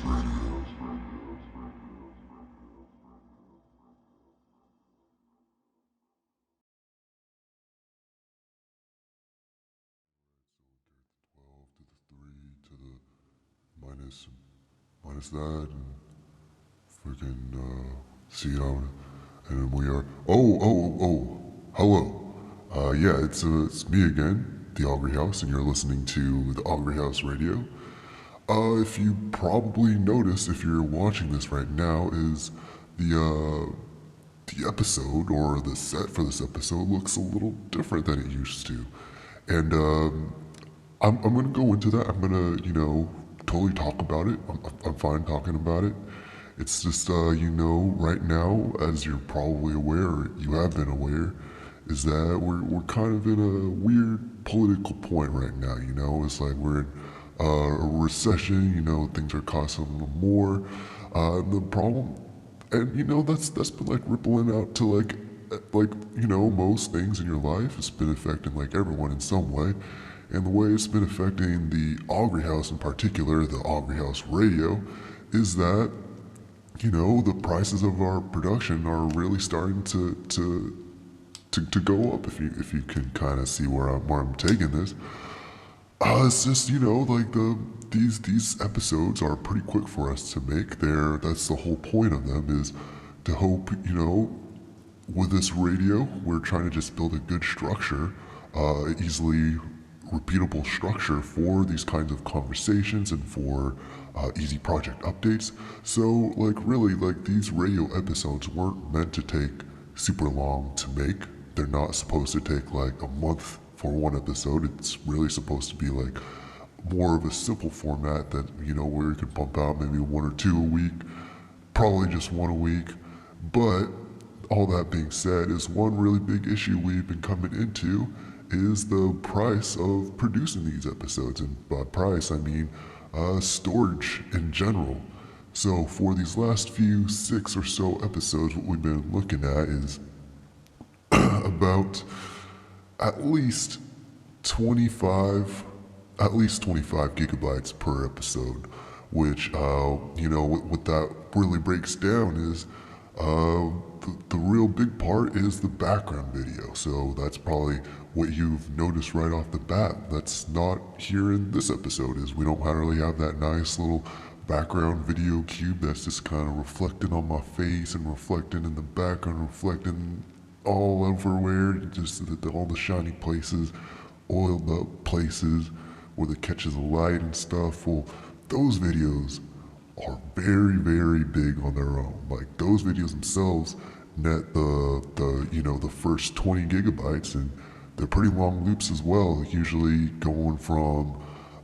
minus minus that and freaking see how, and we are. Oh! Hello. Yeah, it's me again, the Augury House, and you're listening to the Augury House Radio. If you probably noticed, if you're watching this right now, is the episode or the set for this episode looks a little different than it used to, and I'm gonna go into that. I'm gonna totally talk about it. I'm fine talking about it. It's just right now, as you're probably aware, or you have been aware, is that we're kind of in a weird political point right now. It's like we're in a recession. Things are costing a little more. The problem, and that's been like rippling out to most things in your life. It's been affecting like everyone in some way. And the way it's been affecting the Augury House in particular, the Augury House Radio, is that the prices of our production are really starting to go up. If you can kind of see where I'm taking this, it's just like these episodes are pretty quick for us to make. That's the whole point of them, is to hope with this radio we're trying to just build a good structure, easily repeatable structure for these kinds of conversations and for easy project updates. So really these radio episodes weren't meant to take super long to make. They're not supposed to take like a month for one episode. It's really supposed to be like more of a simple format that where you can pump out maybe one or two a week, probably just one a week. But all that being said, is one really big issue we've been coming into is the price of producing these episodes. And by price, I mean storage in general. So for these last few 6 or so episodes, what we've been looking at is about at least 25 gigabytes per episode, which what that really breaks down is the real big part is the background video. So that's probably what you've noticed right off the bat. That's not here in this episode, is we don't really have that nice little background video cube that's just kind of reflecting on my face and reflecting in the background, reflecting all everywhere, just all the shiny places, oiled up places where it catches the light and stuff. Well, those videos are very, very big on their own. Like those videos themselves net the first 20 gigabytes, and they're pretty long loops as well, usually going from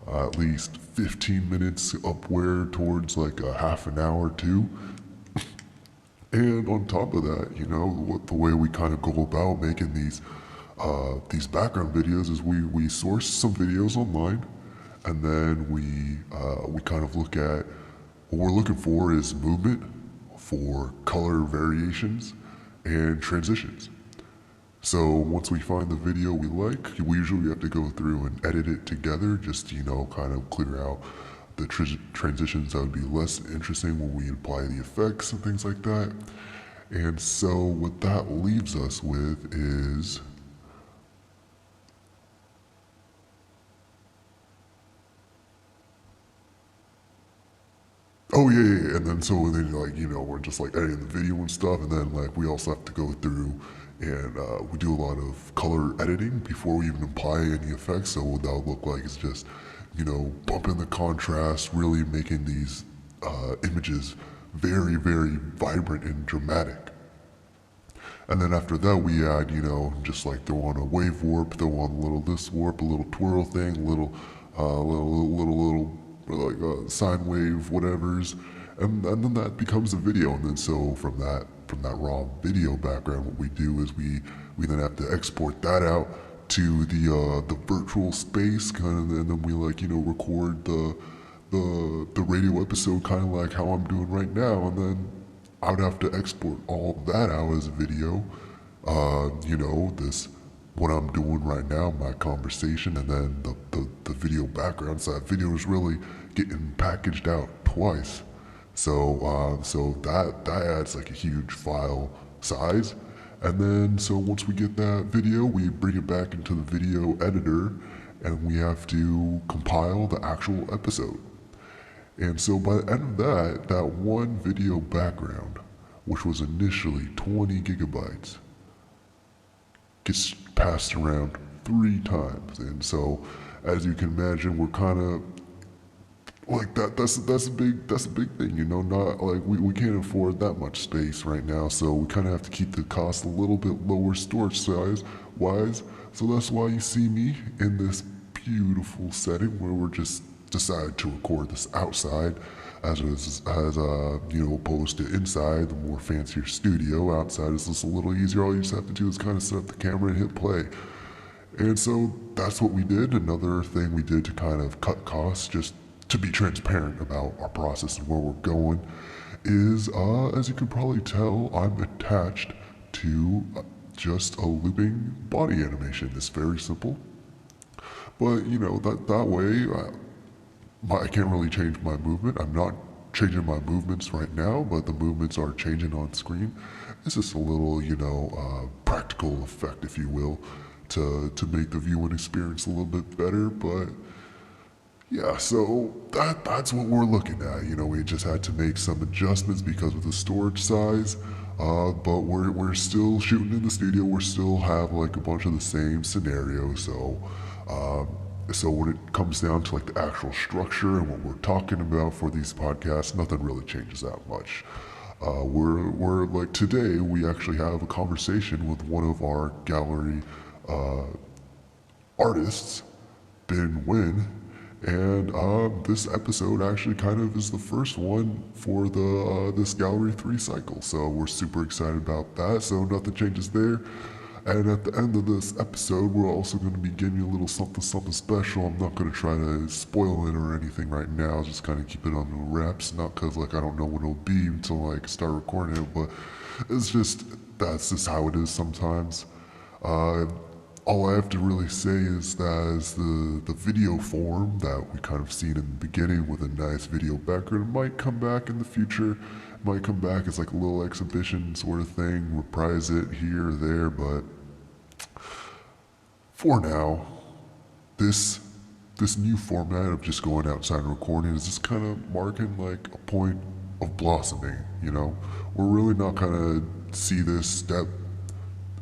at least 15 minutes upward towards like a half an hour too. And on top of that, the way we kind of go about making these background videos is we source some videos online, and then we kind of look at what we're looking for is movement, for color variations, and transitions. So once we find the video we like, we usually have to go through and edit it together, just kind of clear out the transitions that would be less interesting when we apply the effects and things like that. And so what that leaves us with is oh yeah, and then so then we're just like editing the video and stuff, and then like we also have to go through and we do a lot of color editing before we even apply any effects. So what that'll look like is just bumping the contrast, really making these images very, very vibrant and dramatic. And then after that we add, just like throw on a wave warp, throw on a little this warp, a little twirl thing, a little like sine wave whatevers, and then that becomes a video. And then so from that raw video background, what we do is we then have to export that out to the virtual space kind of, and then we record the radio episode kind of like how I'm doing right now, and then I would have to export all that out as a video. This what I'm doing right now, my conversation, and then the video background. So that video is really getting packaged out, twice. So that adds like a huge file size. And then so once we get that video, we bring it back into the video editor and we have to compile the actual episode. And so by the end of that, that one video background, which was initially 20 gigabytes, gets passed around 3 times. And so as you can imagine, we're kind of like that's a big thing, you know. Not like we can't afford that much space right now, so we kind of have to keep the cost a little bit lower storage size wise. So that's why you see me in this beautiful setting where we're just decided to record this outside as opposed to inside the more fancier studio. Outside is just a little easier. All you just have to do is kind of set up the camera and hit play. And so that's what we did. Another thing we did to kind of cut costs, just to be transparent about our process and where we're going, is, as you can probably tell, I'm attached to just a looping body animation. It's very simple. But, that way, I can't really change my movement. I'm not changing my movements right now, but the movements are changing on screen. It's just a little, practical effect, if you will, to make the viewing experience a little bit better. But yeah, so that's what we're looking at. We just had to make some adjustments because of the storage size. But we're still shooting in the studio. We still have like a bunch of the same scenarios. So when it comes down to like the actual structure and what we're talking about for these podcasts, nothing really changes that much. We're like today, we actually have a conversation with one of our gallery artists, Binh Nguyen, and this episode actually kind of is the first one for this Gallery 3 cycle. So we're super excited about that. So nothing changes there. And at the end of this episode, we're also going to be giving you a little something special. I'm not going to try to spoil it or anything right now. I'll just kind of keep it on the wraps. Not because I don't know what it'll be until I start recording it, but that's just how it is sometimes. All I have to really say is that as the video form that we kind of seen in the beginning with a nice video background might come back in the future. Might come back as like a little exhibition sort of thing, reprise it here or there, but for now, this new format of just going outside and recording is just kind of marking like a point of blossoming, We're really not gonna see this step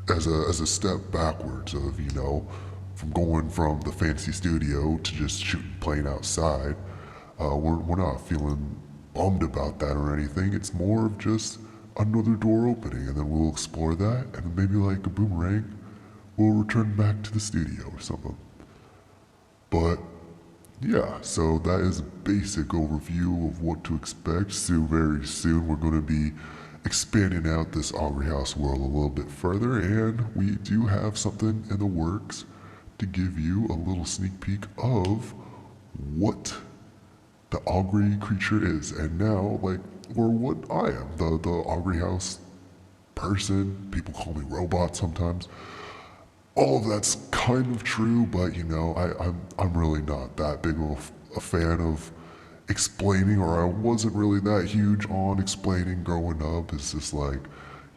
as a step backwards of, from going from the fancy studio to just shooting plain outside. We're not feeling bummed about that or anything. It's more of just another door opening, and then we'll explore that, and then maybe like a boomerang, we'll return back to the studio or something. But yeah, so that is a basic overview of what to expect. So very soon we're going to be expanding out this Augury House world a little bit further, and we do have something in the works to give you a little sneak peek of what the Augury creature is, and now, or what I am, the Augury House person. People call me robot sometimes. All of that's kind of true, but I'm really not that big of a fan of explaining, or I wasn't really that huge on explaining growing up. It's just like,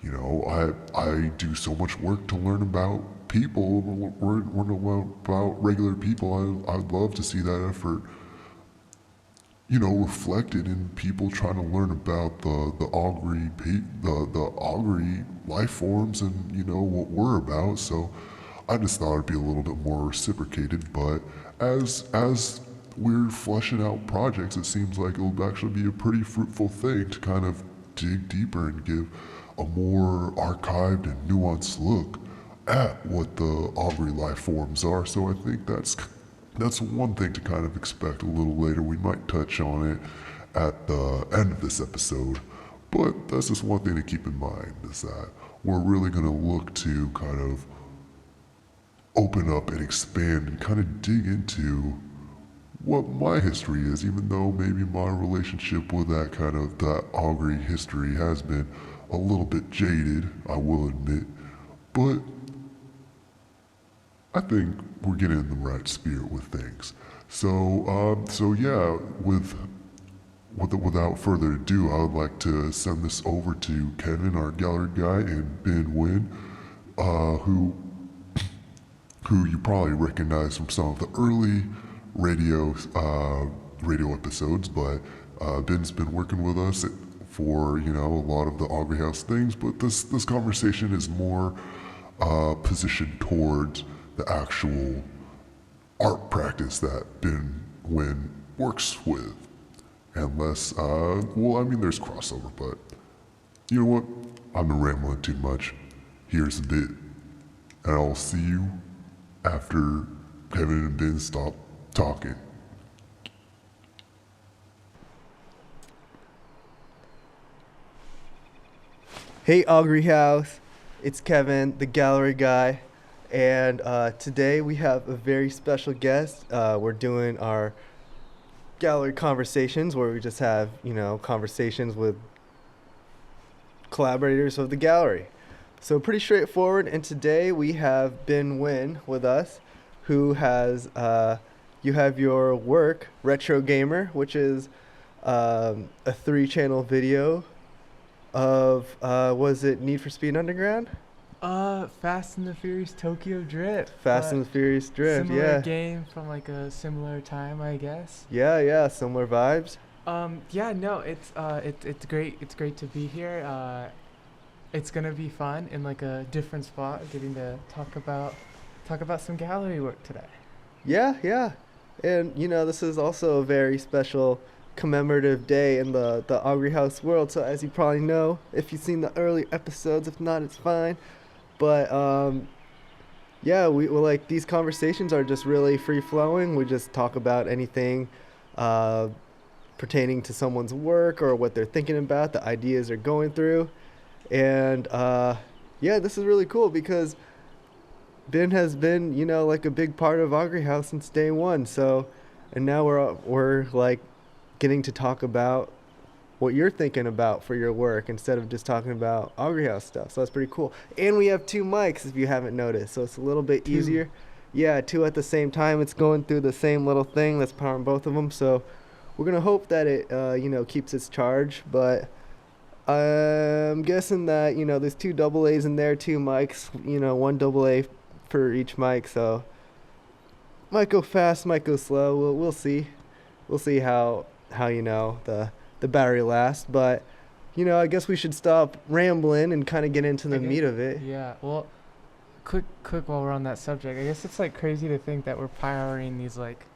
I do so much work to learn about people, learn about regular people. I'd love to see that effort reflected in people trying to learn about the Augury life forms and, what we're about. So I just thought it'd be a little bit more reciprocated. But as we're fleshing out projects, it seems like it'll actually be a pretty fruitful thing to kind of dig deeper and give a more archived and nuanced look at what the Augury life forms are. So I think that's one thing to kind of expect a little later. We might touch on it at the end of this episode, but that's just one thing to keep in mind, is that we're really going to look to kind of open up and expand and kind of dig into what my history is, even though maybe my relationship with that Augury history has been a little bit jaded, I will admit, but I think we're getting in the right spirit with things. So yeah, with without further ado, I would like to send this over to Kevin, our gallery guy, and Binh Nguyen, who you probably recognize from some of the early radio episodes, but Ben's been working with us for a lot of the Augury House things. But this conversation is more positioned towards the actual art practice that Binh Nguyen works with. Unless, there's crossover, but you know what? I've been rambling too much. Here's a bit, and I'll see you after Kevin and Ben stop talking. Hey Augury House, it's Kevin, the gallery guy, and today we have a very special guest. We're doing our gallery conversations where we just have, conversations with collaborators of the gallery. So pretty straightforward, and today we have Binh Nguyen with us, who has, you have your work, Retro Gamer, which is a 3-channel video of, was it Need for Speed Underground? Fast and the Furious Tokyo Drift. Fast and the Furious Drift, similar yeah. game from like a similar time, I guess. Yeah, similar vibes. It's great. It's great to be here. It's gonna be fun in like a different spot, getting to talk about some gallery work today. Yeah. And this is also a very special commemorative day in the Augury House world. So as you probably know, if you've seen the early episodes, if not, it's fine. But we like, these conversations are just really free flowing. We just talk about anything pertaining to someone's work or what they're thinking about, the ideas they're going through. And this is really cool because Ben has been, like a big part of Augury House since day one. So, and now we're like getting to talk about what you're thinking about for your work instead of just talking about Augury House stuff. So that's pretty cool. And we have 2 mics, if you haven't noticed. So it's a little bit easier. Yeah, 2 at the same time. It's going through the same little thing that's powering both of them. So we're going to hope that it, keeps its charge. But I'm guessing that, there's 2 double A's in there, 2 mics, 1 double A for each mic. So might go fast, might go slow. We'll see. We'll see how the battery lasts. But, I guess we should stop rambling and kind of get into the meat of it. Yeah, well, quick while we're on that subject, I guess it's like crazy to think that we're powering these like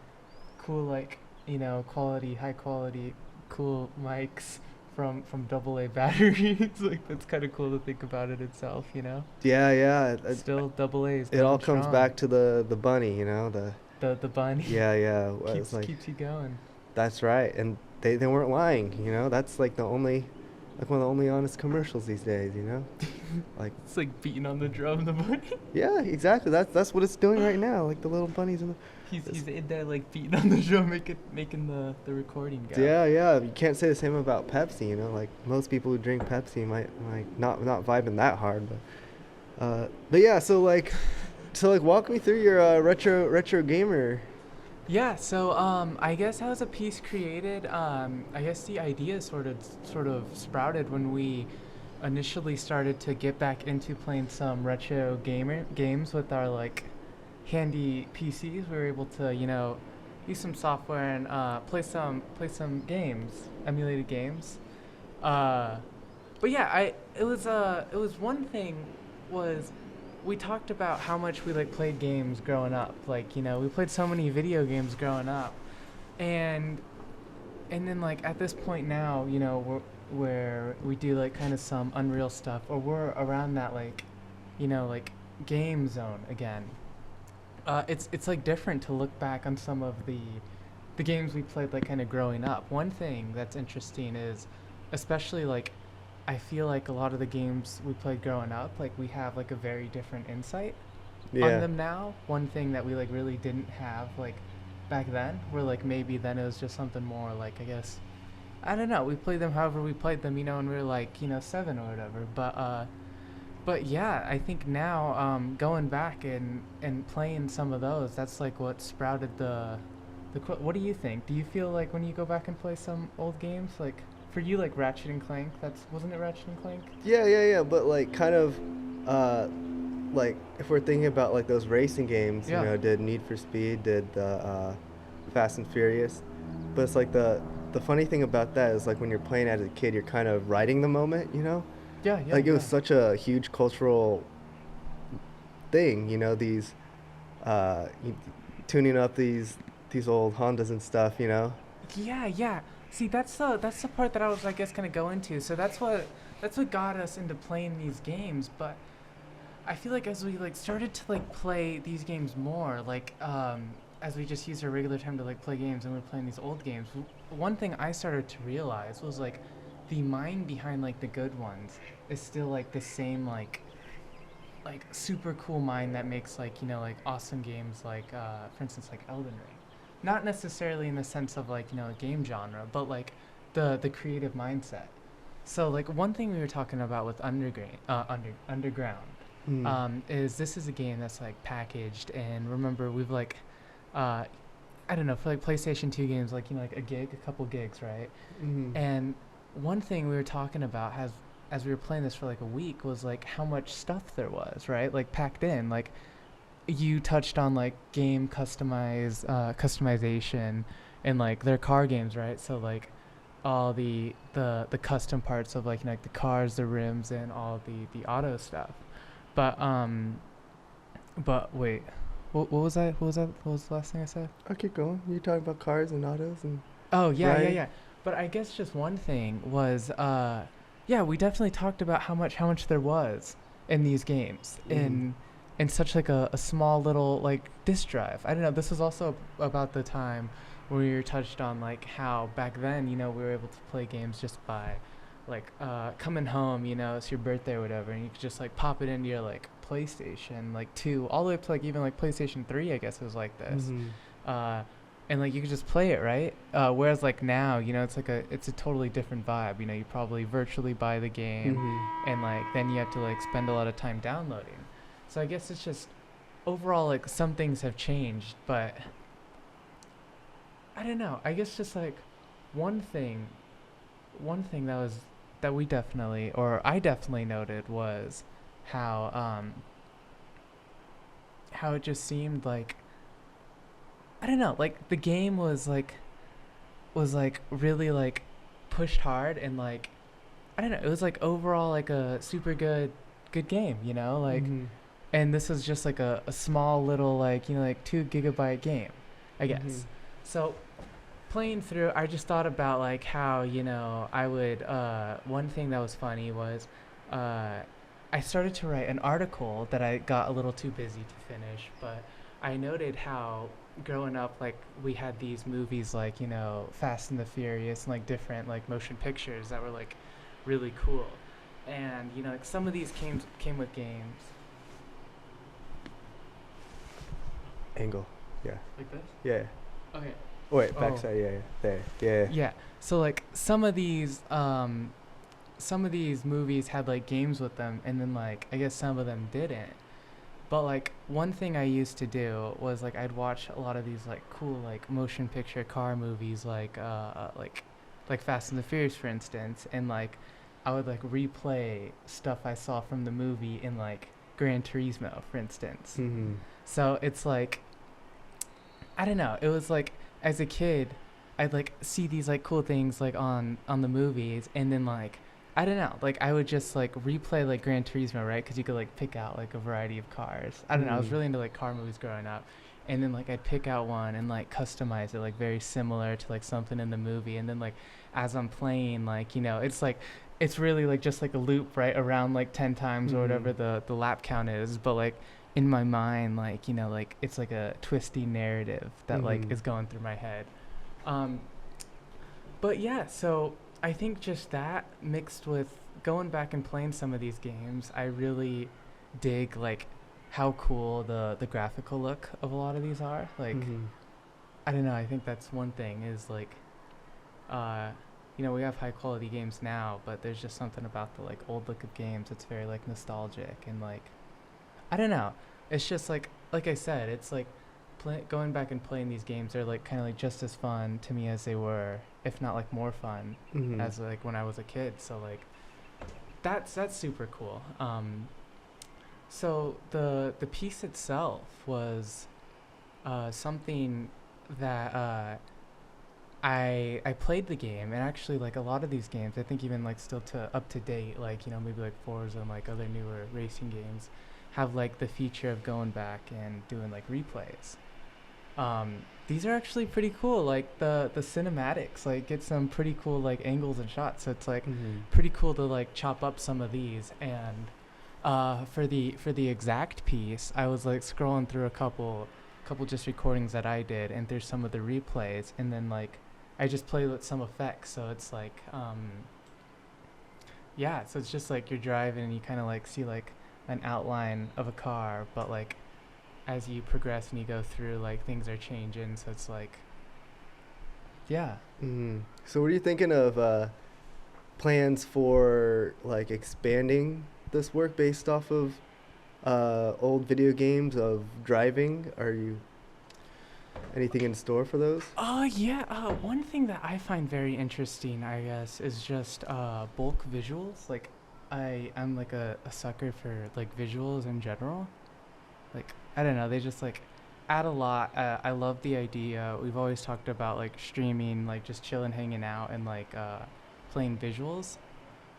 cool, like, high quality, cool mics from AA batteries. Like, that's kind of cool to think about it itself, Yeah. Still AA's. It all comes back to the bunny, the bunny. Yeah. Keeps you going. That's right. And they weren't lying, That's like one of the only honest commercials these days, Like, it's like beating on the drum, the bunny. Yeah, exactly. That's what it's doing right now. Like the little bunnies in the. He's in there like beating on the drum, making the recording go. Yeah. You can't say the same about Pepsi, Like most people who drink Pepsi might not vibing that hard, but yeah. So walk me through your retro gamer. Yeah, so I guess how was a piece created? I guess the idea sort of sprouted when we initially started to get back into playing some retro games with our like handy PCs. We were able to use some software and play some games, emulated games. But yeah, it was one thing was. We talked about how much we like played games growing up. Like, we played so many video games growing up, and then like at this point now, where we do like kind of some Unreal stuff, or we're around that like game zone again. It's like different to look back on some of the games we played like kind of growing up. One thing that's interesting is, especially like. I feel like a lot of the games we played growing up, like we have like a very different insight on them now. One thing that we like really didn't have like back then, where like maybe then it was just something more like, I guess, I don't know. We played them however we played them, and we were like 7 or whatever. But yeah, I think now going back and playing some of those, that's like what sprouted the what do you think? Do you feel like when you go back and play some old games, like for you, like Ratchet and Clank? That's wasn't it Ratchet and Clank? Yeah. But like kind of, uh, like if we're thinking about like those racing games, Yeah. did Need for Speed, did the Fast and Furious, but it's like the funny thing about that is like when you're playing as a kid, you're kind of riding the moment. Yeah, yeah, Like it was yeah. such a huge cultural thing, these tuning up these old Hondas and stuff. Yeah, yeah. See, that's the part that I was, I guess, gonna go into. So that's what got us into playing these games. But I feel like as we like started to like play these games more, like as we just used our regular time to like play games and we we're playing these old games, one thing I started to realize was like the mind behind like the good ones is still like the same like super cool mind that makes like like awesome games like for instance like Elden Ring. Not necessarily in the sense of like a game genre, but like the creative mindset. So like one thing we were talking about with underground Mm. is this is a game that's like packaged, and remember we've like uh, I don't know, for like PlayStation 2 games like like a couple gigs, right? Mm. And one thing we were talking about has as we were playing this for like a week was like how much stuff there was, right? Like packed in. Like you touched on like game customization and like their car games, right? So like all the custom parts of like like the cars, the rims, and all the auto stuff. But but wait, what was that? What was that? What was the last thing I said? I'll keep going. You talking about cars and autos and Oh yeah, yeah, riding? yeah. But I guess just one thing was yeah, we definitely talked about how much there was in these games Mm. in such like a small little like disk drive. I don't know. This was also about the time where we were touched on like how back then, we were able to play games just by like coming home, it's your birthday or whatever, and you could just like pop it into your like PlayStation like 2 all the way up to like even like PlayStation 3, I guess it was like this. Mm-hmm. Uh and like you could just play it, right? Whereas like now, it's a totally different vibe. You probably virtually buy the game, Mm-hmm. and like then you have to like spend a lot of time downloading. So I guess it's just overall like some things have changed, but I don't know. I guess just like one thing, one thing that we definitely or I definitely noted was how how it just seemed like I don't know, like the game was like really like pushed hard and like I don't know, it was like overall like a super good game, like Mm-hmm. and this was just like a small little like like 2 gigabyte game, I Mm-hmm. guess. So playing through I just thought about like how I would one thing that was funny was uh I started to write an article that I got a little too busy to finish, but I noted how growing up like we had these movies like Fast and the Furious and like different like motion pictures that were like really cool, and like some of these came with games Angle. Yeah. like this. Yeah. Okay. Wait, Oh. backside. Yeah. There. Yeah. Yeah. So like some of these movies had like games with them, and then like I guess some of them didn't. But like one thing I used to do was like I'd watch a lot of these like cool like motion picture car movies like Fast and the Furious, for instance, and like I would like replay stuff I saw from the movie in like Gran Turismo, for instance. Mm-hmm. So it's like I don't know. It was like as a kid, I'd like see these like cool things like on the movies, and then like I don't know, like I would just like replay like Gran Turismo, right? Because you could like pick out like a variety of cars. I don't know. I was Mm. really into like car movies growing up, and then like I'd pick out one and like customize it like very similar to like something in the movie, and then like as I'm playing, like it's really like just like a loop right around like 10 times or Mm-hmm. whatever the lap count is, but like in my mind like like it's like a twisty narrative that like Mm-hmm. is going through my head. um but yeah, so I think just that mixed with going back and playing some of these games, I really dig like how cool the graphical look of a lot of these are. Like Mm-hmm. I don't know, I think that's one thing is like uh we have high quality games now, but there's just something about the like old look of games that's very like nostalgic, and like I don't know. It's just like I said, it's like going back and playing these games are like kind of like just as fun to me as they were, if not like more fun, Mhm. as like when I was a kid. So like that's super cool. So the piece itself was something that I played the game, and actually like a lot of these games, I think even like still to up to date, like maybe like Forza and like other newer racing games, have like the feature of going back and doing like replays. These are actually pretty cool. Like the cinematics, like get some pretty cool like angles and shots. So it's like Mhm. pretty cool to like chop up some of these. And for the exact piece, I was like scrolling through a couple just recordings that I did, and there's some of the replays, and then like I just played with some effects. So it's like yeah. So it's just like you're driving and you kind of like see like an outline of a car, but like as you progress and you go through, like things are changing. So it's like, yeah. Mhm. So what are you thinking of plans for like expanding this work based off of old video games of driving? Are you anything in store for those? Yeah. One thing that I find very interesting, I guess, is just bulk visuals. Like, I'm like a sucker for like visuals in general. Like, I don't know, they just like add a lot. I love the idea. We've always talked about like streaming, like just chilling, hanging out, and like playing visuals.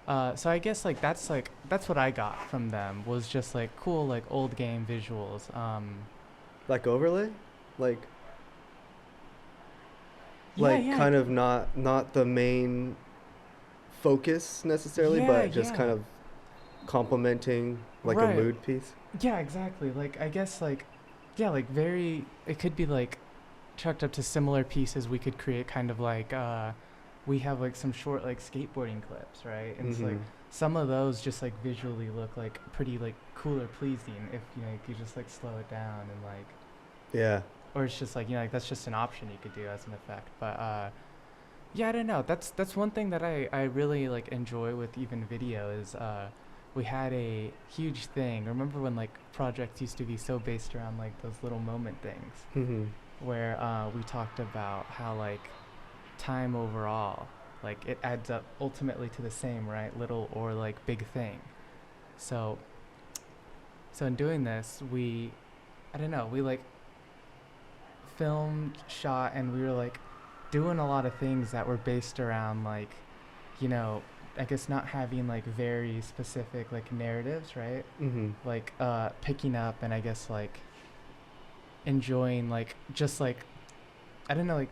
So I guess like that's what I got from them, was just like cool like old game visuals. Like overlay? Like Yeah, like yeah, kind of not the main focus necessarily, yeah, but just kind yeah. of complementing like a Right. mood piece. Yeah, exactly. Like I guess like yeah, like very it could be like chucked up to similar pieces we could create kind of like we have like some short like skateboarding clips, right? And it's like Mhm. some of those just like visually look like pretty like cool or pleasing if if you just like slow it down and like Yeah. or it's just like like that's just an option you could do as an effect. But yeah, I don't know. That's one thing that I really like enjoy with even video is we had a huge thing. Remember when like projects used to be so based around like those little moment things Mhm. where we talked about how like time overall like it adds up ultimately to the same, right? Little or like big thing. So in doing this, we I don't know, we like filmed, shot, and we were like doing a lot of things that were based around like, you know, I guess not having like very specific like narratives, right? Mhm. Like picking up and I guess like enjoying like just like I don't know, like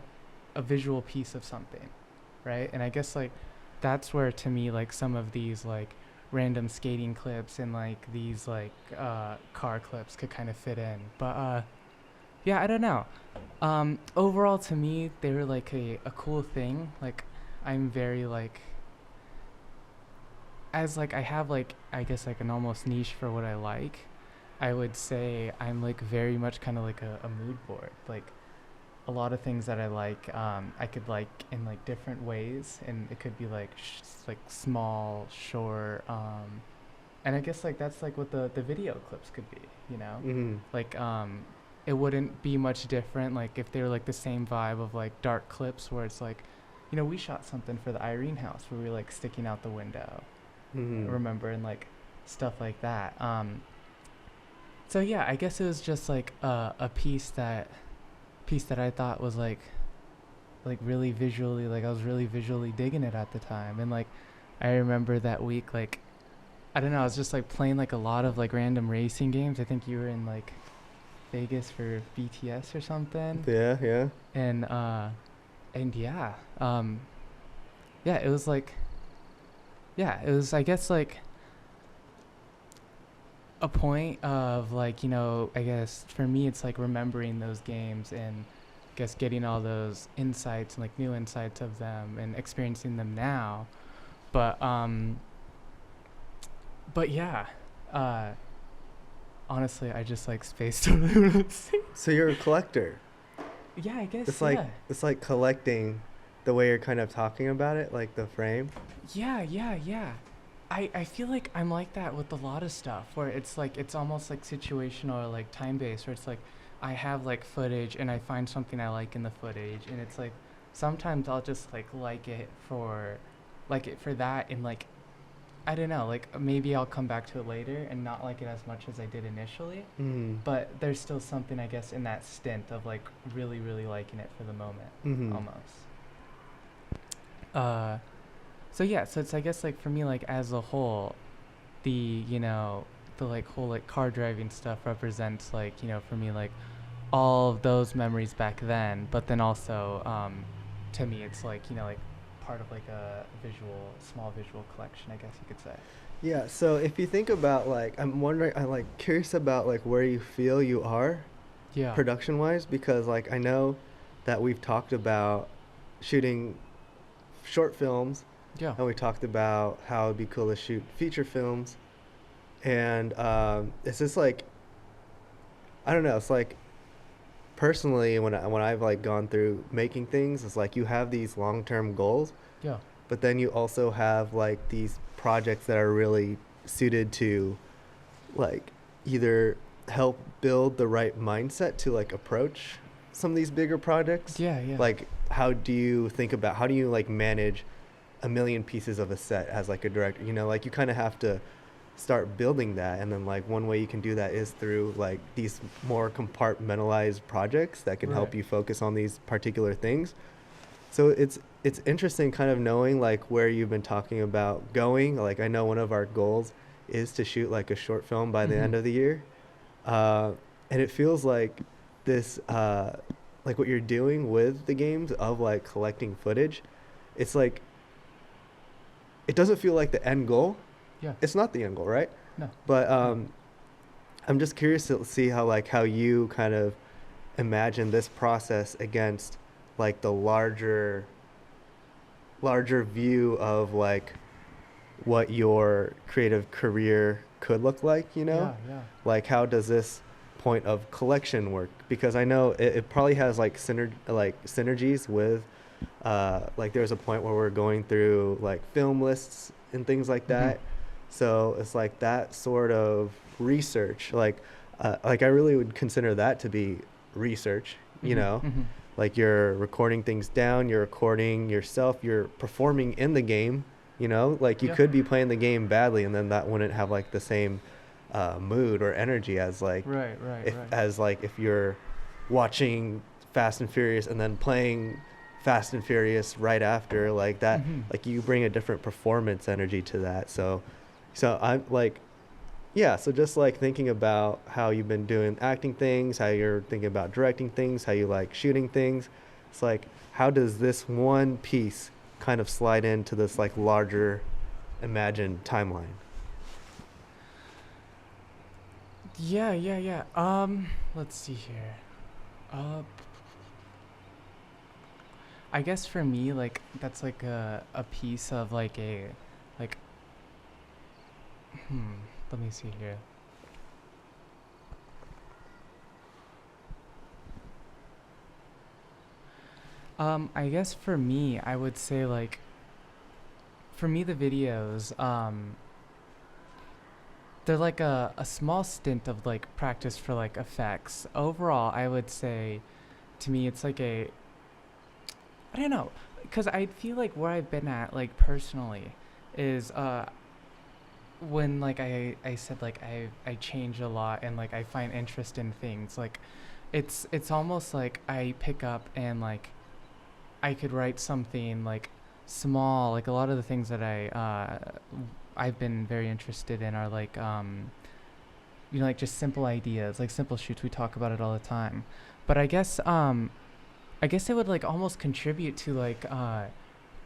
a visual piece of something, right? And I guess like that's where to me like some of these like random skating clips and like these like car clips could kind of fit in. But yeah, I don't know. Overall to me they were like a cool thing. Like I'm very like as like I have like I guess like an almost niche for what I like. I would say I'm like very much kind of like a mood board. Like a lot of things that I like, I could like in like different ways, and it could be like like small, short, and I guess like that's like what the video clips could be, you know, Mhm. like it wouldn't be much different like if they were like the same vibe of like dark clips where it's like, we shot something for the Irene house where we were like sticking out the window, Mhm. remember, and like stuff like that. So yeah, I guess it was just like a piece that I thought was like really visually like I was really visually digging it at the time. And like I remember that week like I don't know, I was just like playing like a lot of like random racing games. I think you were in like Vegas for BTS or something. Yeah, yeah. And yeah, yeah, it was like yeah, it was I guess like a point of like I guess for me it's like remembering those games and I guess getting all those insights and like new insights of them and experiencing them now. But yeah, uh honestly I just like spaced totally what I was saying. So you're a collector. Yeah, I guess It's like yeah. it's like collecting the way you're kind of talking about it, like the frame. Yeah. I feel like I'm like that with a lot of stuff where it's like it's almost like situational or like time based where it's like I have like footage and I find something I like in the footage, and it's like sometimes I'll just like it for that, and like I don't know, like maybe I'll come back to it later and not like it as much as I did initially, Mm-hmm. but there's still something I guess in that stint of like really really liking it for the moment Mm-hmm. almost. Uh, so yeah, so it's I guess like for me like as a whole, the the like whole like car driving stuff represents like for me like all of those memories back then, but then also to me it's like like part of like a small visual collection, I guess you could say. Yeah, so if you think about like, I'm like curious about like where you feel you are Yeah. production wise, because like I know that we've talked about shooting short films, Yeah. and we talked about how it'd be cool to shoot feature films, and it's just like, I don't know, it's like personally when I've like gone through making things, it's like you have these long term goals, Yeah. but then you also have like these projects that are really suited to like either help build the right mindset to like approach some of these bigger projects. Yeah. Yeah. Like how do you like manage a million pieces of a set as like a director, like you kind of have to start building that, and then like one way you can do that is through like these more compartmentalized projects that can Right. help you focus on these particular things. So it's interesting kind of knowing like where you've been talking about going. Like I know one of our goals is to shoot like a short film by the Mm-hmm. end of the year. Uh, and it feels like this like what you're doing with the games of like collecting footage. It's like it doesn't feel like the end goal. Yeah. It's not the end goal, right? No. But No. I'm just curious to see how you kind of imagine this process against like the larger view of like what your creative career could look like, Yeah. Yeah. like how does this point of collection work, because I know it probably has like synergies with like there's a point where we're going through like film lists and things like Mm-hmm. that. So it's like that sort of research, like I really would consider that to be research, Mm-hmm. Mm-hmm. like you're recording things down, you're recording yourself, you're performing in the game, like you Yeah. could be playing the game badly and then that wouldn't have like the same mood or energy as like Right. Right. Right. if you're watching Fast and Furious and then playing Fast and Furious right after, like that, Mm-hmm. like you bring a different performance energy to that. So I'm like, yeah, so just like thinking about how you've been doing acting things, how you're thinking about directing things, how you like shooting things. It's like, how does this one piece kind of slide into this like larger imagined timeline? Yeah. Yeah. Yeah. Let's see here. Uh, I guess for me, like that's like a piece of like a like hmm. Let me see here. I guess for me, I would say like for me the videos they're like a small stint of like practice for like effects. Overall, I would say to me it's like a I don't know, because I feel like where I've been at like personally is when like I said like I change a lot and like I find interest in things like it's almost like I pick up and like I could write something like small, like a lot of the things that I've been very interested in are like like just simple ideas, like simple shoots. We talk about it all the time. But I guess it would like almost contribute to like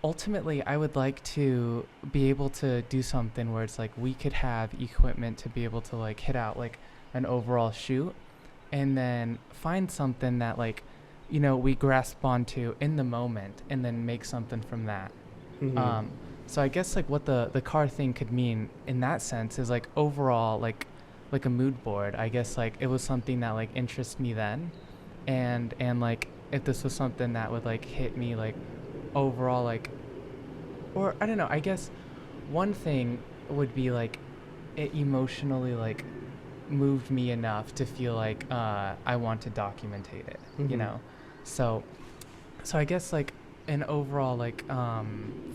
ultimately I would like to be able to do something where it's like we could have equipment to be able to like hit out like an overall shoot and then find something that like we grasp onto in the moment and then make something from that. Mm-hmm. So I guess like what the car thing could mean in that sense is like overall like a mood board. I guess like it was something that like interests me then, and like if this was something that would like hit me like overall like, or I don't know. I guess one thing would be like it emotionally like moved me enough to feel like I want to documentate it, you Mhm. know. So I guess like an overall like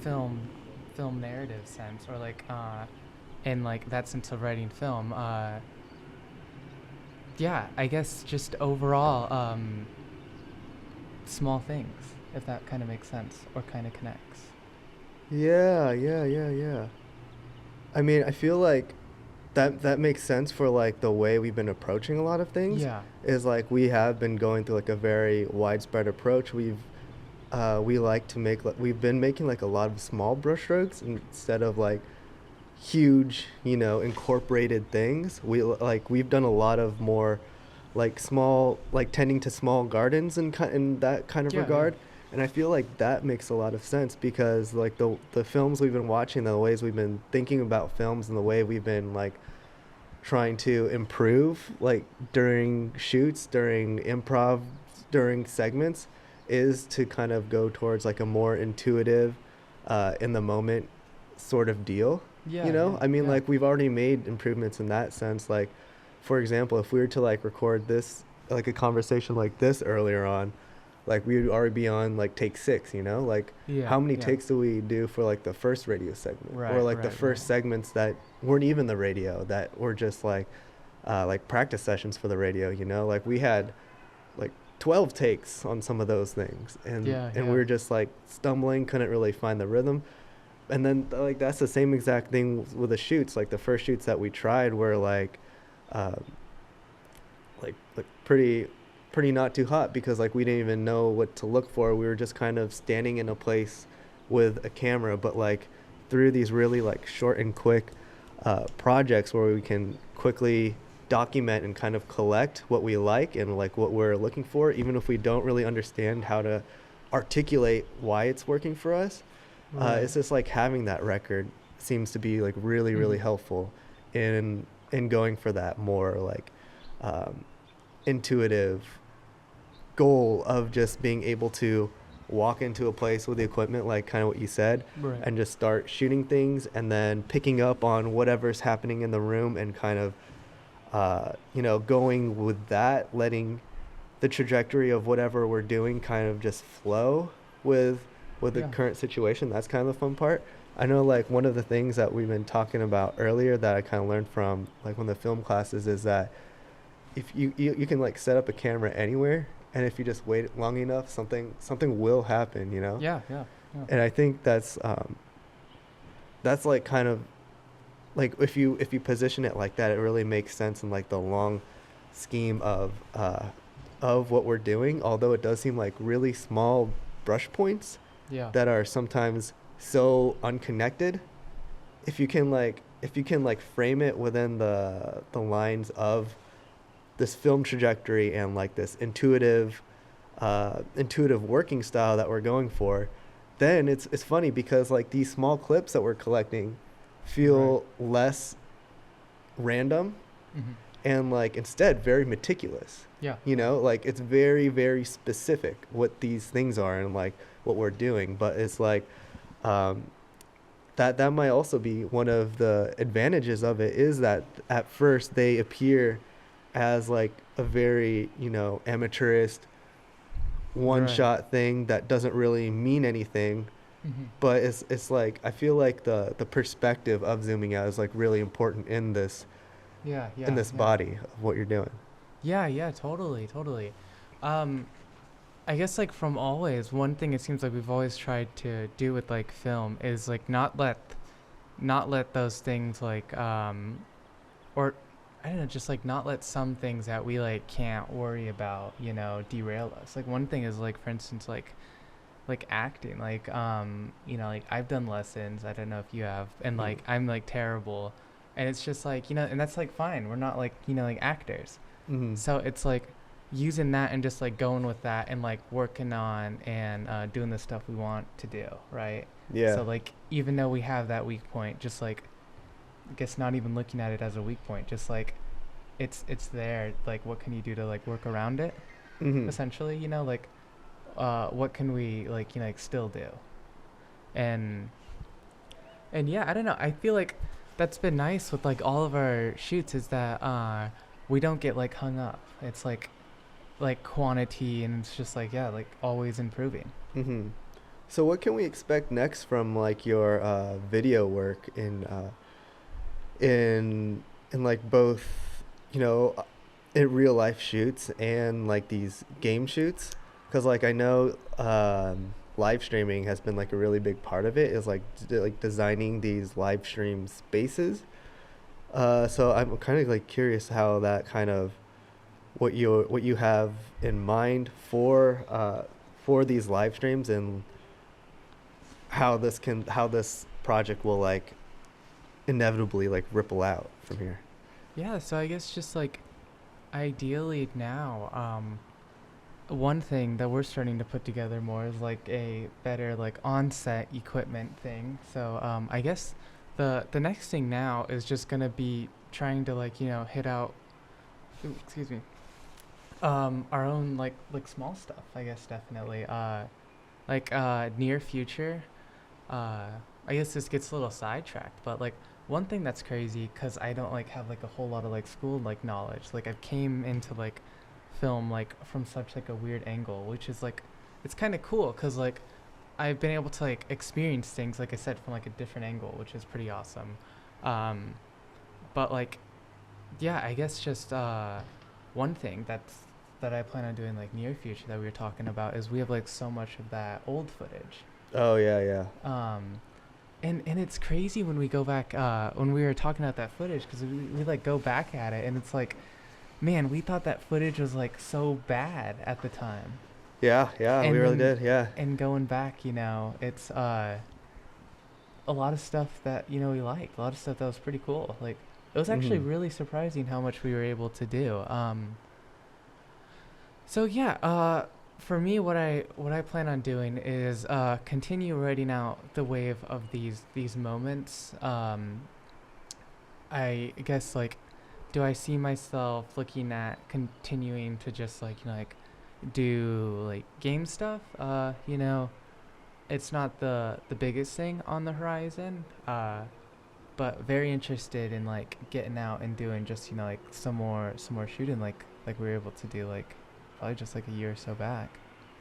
film narrative sense, or like in like that sense of writing film, yeah, I guess just overall small things, if that kind of makes sense or kind of connects. Yeah, yeah, yeah, yeah. I mean, I feel like that makes sense for like the way we've been approaching a lot of things. Yeah. Is like we have been going through like a very widespread approach. We like to make like we've been making like a lot of small brushstrokes instead of like huge, incorporated things. We've done a lot of more like small, like tending to small gardens in that kind of Yeah, yeah. regard. And I feel like that makes a lot of sense because like the films we've been watching, the ways we've been thinking about films, and the way we've been like trying to improve like during shoots, during improv, during segments, is to kind of go towards like a more intuitive, in the moment sort of deal. Yeah, yeah, I mean, yeah. like we've already made improvements in that sense. Like, for example, if we were to like record this, like a conversation like this earlier on, like we would already be on like take 6. Like Yeah, how many yeah. takes do we do for like the first radio segment, or Right, like the right, first right. segments that weren't even the radio, that were just like practice sessions for the radio. Like we had like 12 takes on some of those things, and Yeah, we yeah. were just like stumbling, couldn't really find the rhythm. And then like that's the same exact thing with the shoots. Like the first shoots that we tried were uh, like pretty not too hot, because like we didn't even know what to look for. We were just kind of standing in a place with a camera, but like through these really like short and quick projects where we can quickly document and kind of collect what we like and like what we're looking for, even if we don't really understand how to articulate why it's working for us. Right. It's just like having that record seems to be like really really Mhm. helpful in going for that more like um, intuitive goal of just being able to walk into a place with the equipment, like kind of what you said, Right. and just start shooting things, and then picking up on whatever's happening in the room, and kind of going with that, letting the trajectory of whatever we're doing kind of just flow with the Yeah. current situation. That's kind of the fun part. I know like one of the things that we've been talking about earlier that I kind of learned from like one of the film classes is that if you can like set up a camera anywhere, and if you just wait long enough, something will happen. Yeah, yeah, yeah. And I think that's like kind of like if you position it like that, it really makes sense in like the long scheme of what we're doing, although it does seem like really small brush points Yeah. that are sometimes so unconnected. If you can like frame it within the lines of this film trajectory and like this intuitive working style that we're going for, then it's funny because like these small clips that we're collecting Right. feel less random, Mhm. and like instead very meticulous. Yeah. Yeah. Like it's very very specific what these things are and like what we're doing. But it's like um, that might also be one of the advantages of it, is that at first they appear as like a very amateurist one Right. shot thing that doesn't really mean anything. Mhm. But it's like I feel like the perspective of zooming out is like really important in this Yeah, in yeah, this yeah. body of what you're doing. Yeah, yeah, totally, totally. Um, I guess like from always, one thing it seems like we've always tried to do with like film is like not let those things like or I don't know, just like not let some things that we like can't worry about, derail us. Like one thing is like for instance like acting, like like I've done lessons, I don't know if you have, and Mm. like I'm like terrible, and it's just like, and that's like fine. We're not like, like actors. Mm-hmm. So it's like using that and just like going with that and like working on and doing the stuff we want to do, right? Yeah. So like even though we have that weak point, just like I guess not even looking at it as a weak point, just like it's there. Like what can you do to like work around it? Mm-hmm. Essentially, like what can we like like still do? And yeah, I don't know. I feel like that's been nice with like all of our shoots is that we don't get like hung up. It's like quantity, and it's just like, yeah, like always improving. Mm-hmm. So what can we expect next from like your video work in like both, you know, in real life shoots and like these game shoots? Because like I know live streaming has been like a really big part of it. Is like like designing these live stream spaces. So I'm kind of like curious how that kind of what you have in mind for these live streams, and how this project will like inevitably like ripple out from here. Yeah, so I guess just like ideally now, one thing that we're starting to put together more is like a better like on-set equipment thing. So I guess the next thing now is just gonna be trying to like, you know, hit out, ooh, excuse me, our own like small stuff. I guess definitely. Near future. Uh, I guess this gets a little sidetracked, but like one thing that's crazy because I don't like have like a whole lot of like school like knowledge. Like I've came into like film like from such like a weird angle, which is like it's kind of cool because like I've been able to like experience things like I said from like a different angle, which is pretty awesome. Um, but like yeah, I guess just one thing that I plan on doing like near future that we were talking about is we have like so much of that old footage. Oh yeah, yeah. And it's crazy when we go back when we were talking about that footage because we like go back at it and it's like, man, we thought that footage was like so bad at the time. Yeah, yeah, And we really then- did. Yeah. And going back, you know, it's a lot of stuff that you know we liked, a lot of stuff that was pretty cool. Like it was actually Mhm. really surprising how much we were able to do. So yeah, for me, what I plan on doing is continue writing out the wave of these moments. I guess like, do I see myself looking at continuing to just like you know like do like game stuff? You know, it's not the biggest thing on the horizon. But very interested in like getting out and doing just you know like some more shooting like we were able to do like probably just like a year or so back.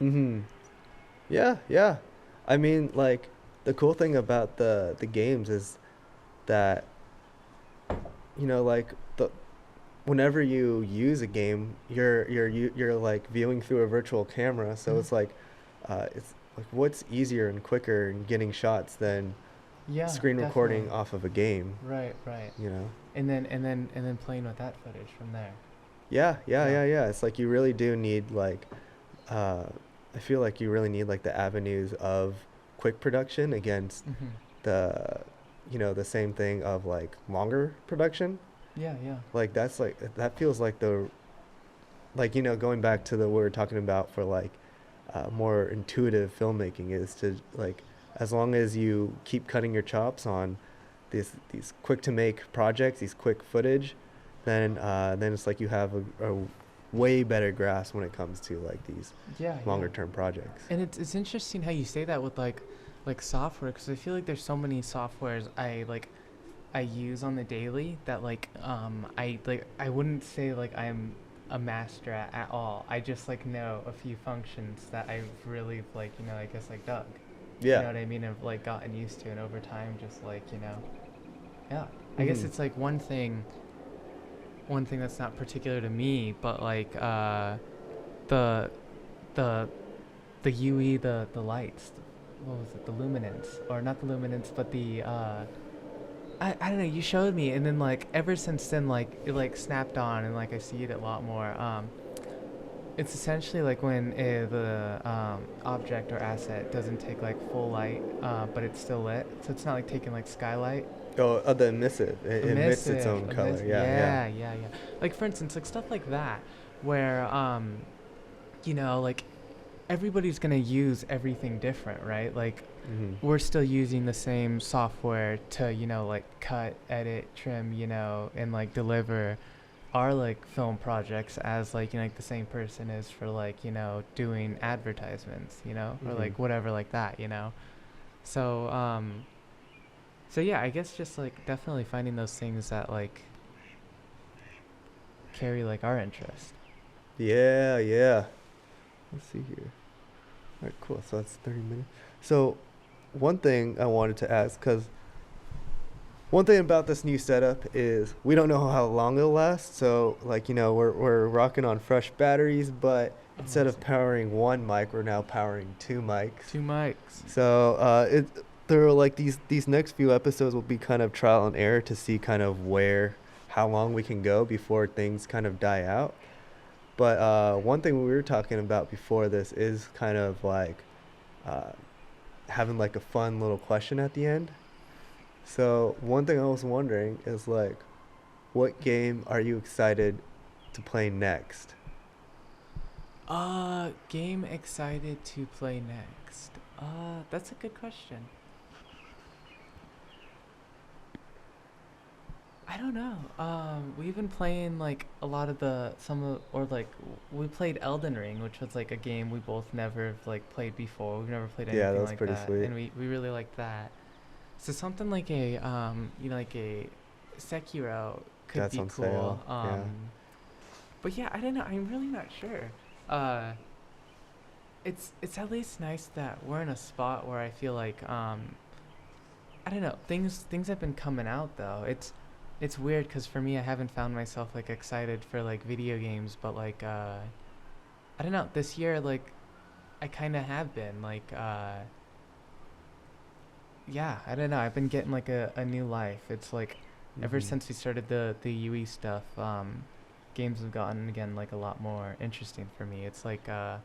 Mhm. Yeah, yeah. I mean, like the cool thing about the games is that like the whenever you use a game, you're like viewing through a virtual camera, so Mhm. it's like what's easier and quicker in getting shots than Yeah, screen recording definitely. off of a game, Right, right. you know? And then playing with that footage from there. Yeah, yeah, Yeah. yeah, yeah. It's like you really do need like uh I feel like you really need like the avenues of quick production against Mhm. the the same thing of like longer production. Yeah, yeah. Like that's like that feels like the like going back to the what we were talking about for like more intuitive filmmaking is to like as long as you keep cutting your chops on these quick to make projects, these quick footage, then it's like you have a way better grasp when it comes to like these Yeah, yeah. longer term projects. And it's interesting how you say that with like software because I feel like there's so many softwares I use on the daily that I wouldn't say like I'm a master at all. I just like know a few functions that I've really like you know I guess like dug. You know Yeah. what I mean? I've like gotten used to and over time just like you know yeah. I guess Hmm. it's like one thing that's not particular to me, but like the the the UE the lights, what was it? The luminance or not the luminance, but the I don't know. You showed me, and then like ever since then, like it like snapped on, and like I see it a lot more. It's essentially like when the object or asset doesn't take like full light, but it's still lit. So it's not like taking like skylight. Oh, the emissive. It emits its own color. Yeah, yeah. Yeah, yeah, yeah. Like for instance, like stuff like that, where you know, like everybody's gonna use everything different, right? Like Hmm. we're still using the same software to, you know, like cut, edit, trim, you know, and like deliver our like film projects as like, you know, like the same person is for like, you know, doing advertisements, you know, or Hmm. like whatever like that, you know. So So yeah, I guess just like definitely finding those things that like carry like our interest. Yeah, yeah. Let's see here. All right, cool. So that's 30 minutes. So one thing I wanted to ask, because one thing about this new setup is we don't know how long it'll last. So like, we're rocking on fresh batteries, but instead of Amazing. powering one mic, we're now powering two mics. 2 mics. So there are like these next few episodes will be kind of trial and error to see kind of how long we can go before things kind of die out. But one thing we were talking about before this is kind of like uh, having like a fun little question at the end. So one thing I was wondering is like, what game are you excited to play next? Game excited to play next. That's a good question. I don't know. We've been playing like a lot of or like we played Elden Ring, which was like a game we both never have like played before. We've never played Yeah, that anything was like pretty that, sweet. and we really liked that. So something like a like a Sekiro could That's be on cool. sale. Yeah. But yeah, I don't know. I'm really not sure. Uh, it's at least nice that we're in a spot where I feel like I don't know. Things have been coming out though. It's weird because for me, I haven't found myself like excited for like video games, but like I don't know. This year, like I kind of have been like yeah. I don't know. I've been getting like a new life. It's like ever Mm-hmm. since we started the UE stuff, games have gotten again like a lot more interesting for me. It's like the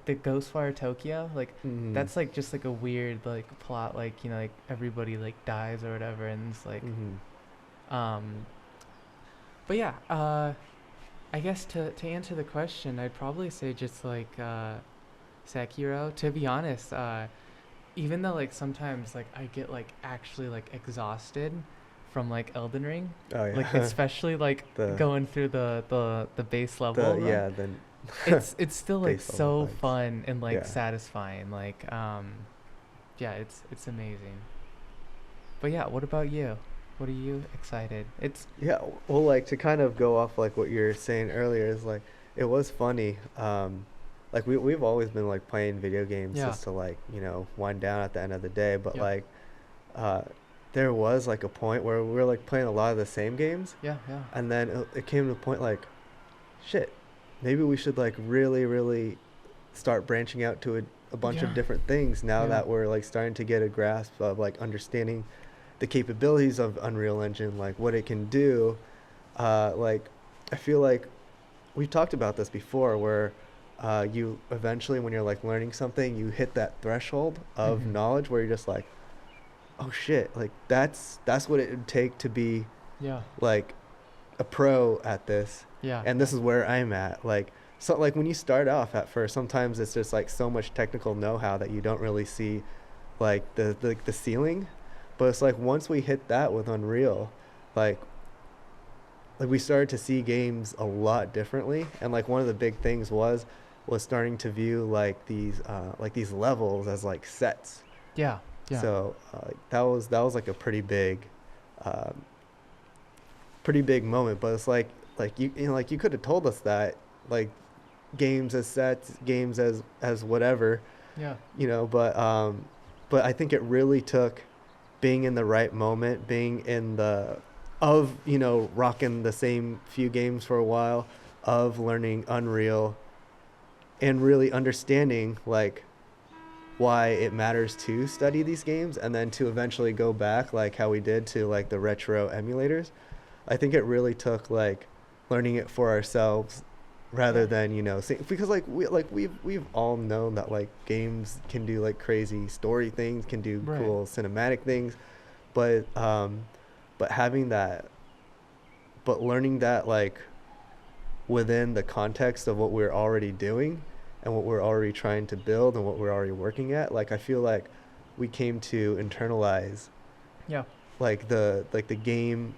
Ghostwire Tokyo, like Mm-hmm. that's like just like a weird like plot, like like everybody like dies or whatever, and it's like Mm-hmm. um but yeah, I guess to answer the question, I'd probably say just like Sekiro. To be honest, even though like sometimes like I get like actually like exhausted from like Elden Ring, Oh like yeah. especially like the going through the base the level run, yeah the it's still like base level so fights. fun and like Yeah. satisfying. Like yeah, it's amazing. But yeah, what about you? What are you excited? It's Yeah, well, like to kind of go off like what you were saying earlier is like it was funny. Like we've always been like playing video games yeah, just to like wind down at the end of the day. But yep, like uh, there was like a point where we were like playing a lot of the same games, yeah, yeah, and then it came to a point like, shit, maybe we should like really start branching out to a bunch of yeah, different things now yeah, that we're like starting to get a grasp of like understanding the capabilities of Unreal Engine, like what it can do. Like I feel like we've talked about this before, where you eventually, when you're like learning something, you hit that threshold of mm-hmm, knowledge where you're just like, oh shit, like that's what it would take to be yeah, like a pro at this, yeah, and yeah, this is where I'm at. Like so, like when you start off at first, sometimes it's just like so much technical know-how that you don't really see like the ceiling, but it's like once we hit that with Unreal, like we started to see games a lot differently, and like one of the big things was starting to view like these levels as like sets. yeah, yeah, So that was like a um, pretty big moment. But it's like like you could have told us that like games as sets, games as whatever, yeah, but I think it really took being in the right moment, being in the of rocking the same few games for a while, of learning Unreal, and really understanding like why it matters to study these games, and then to eventually go back like how we did to like the retro emulators. I think it really took like learning it for ourselves rather yeah, than because like we've all known that like games can do like crazy story things, can do right, cool cinematic things, but having that, but learning that like within the context of what we're already doing and what we're already trying to build and what we're already working at, like I feel like we came to internalize yeah, like the game,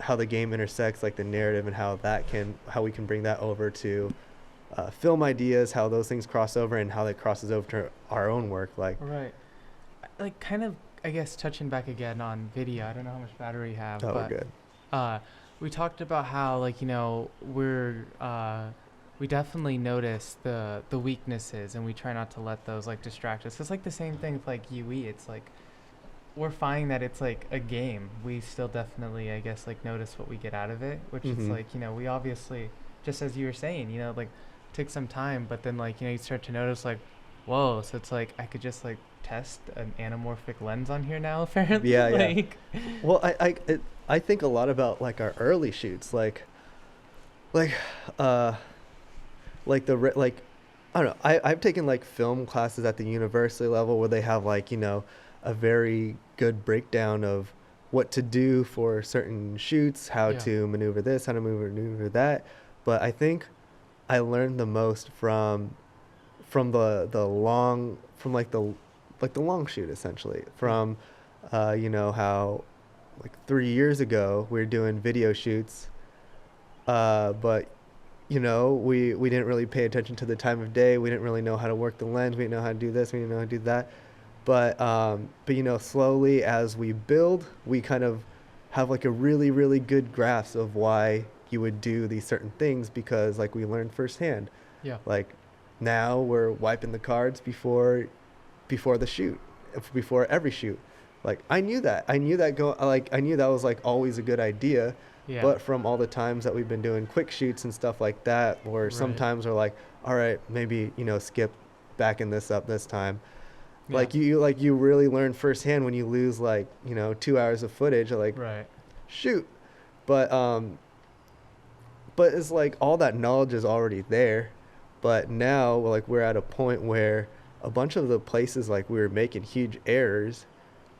how the game intersects like the narrative, and how we can bring that over to film ideas, how those things cross over and how that crosses over to our own work, like right. Like kind of I guess touching back again on video. I don't know how much battery you have, Oh, we're but good. uh, we talked about how like we definitely notice the weaknesses, and we try not to let those like distract us. It's like the same thing with like UE. It's like we're finding that it's like a game. We still definitely, I guess, like notice what we get out of it, which is Mm-hmm. like, we obviously, just as you were saying, like took some time, but then like, you start to notice like, whoa, so it's like I could just like test an anamorphic lens on here now, apparently. Yeah, yeah. Like, Well, I think a lot about like our early shoots, like uh like like I don't know. I've taken like film classes at the university level where they have like, a very good breakdown of what to do for certain shoots, how yeah, to maneuver this, how to maneuver that. But I think I learned the most from the long from like the long shoot essentially. yeah, From how like 3 years ago we were doing video shoots, but we didn't really pay attention to the time of day. We didn't really know how to work the lens. We didn't know how to do this. We didn't know how to do that. But slowly as we build, we kind of have like a really, really good grasp of why you would do these certain things because like we learned firsthand. yeah, Like now we're wiping the cards before the shoot, before every shoot. Like I knew that was like always a good idea, yeah, but from all the times that we've been doing quick shoots and stuff like that, where right, sometimes we're like, all right, maybe skip backing this up this time. yeah, Like you really learn firsthand when you lose like 2 hours of footage. Like right, shoot, but but it's like all that knowledge is already there. But now like we're at a point where a bunch of the places like we were making huge errors,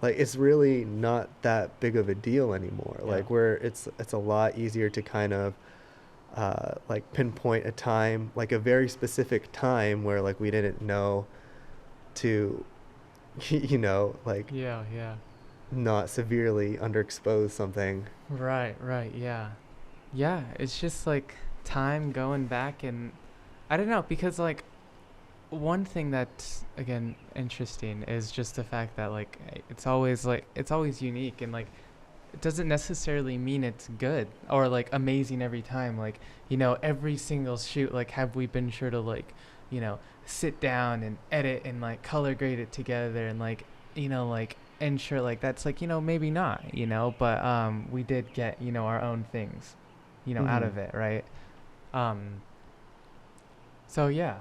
like it's really not that big of a deal anymore. yeah, Like where it's a lot easier to kind of like pinpoint a time, like a very specific time where like we didn't know to like yeah, yeah, not severely underexpose something. right, right, yeah. Yeah, it's just like time going back, and I don't know, because like one thing that's again interesting is just the fact that it's always unique, and like it doesn't necessarily mean it's good or like amazing every time. Like, every single shoot, like have we been sure to like, sit down and edit and like color grade it together and like, like ensure like that's like, maybe not, but we did get, our own things, out Mm-hmm. of it, right? Um so yeah.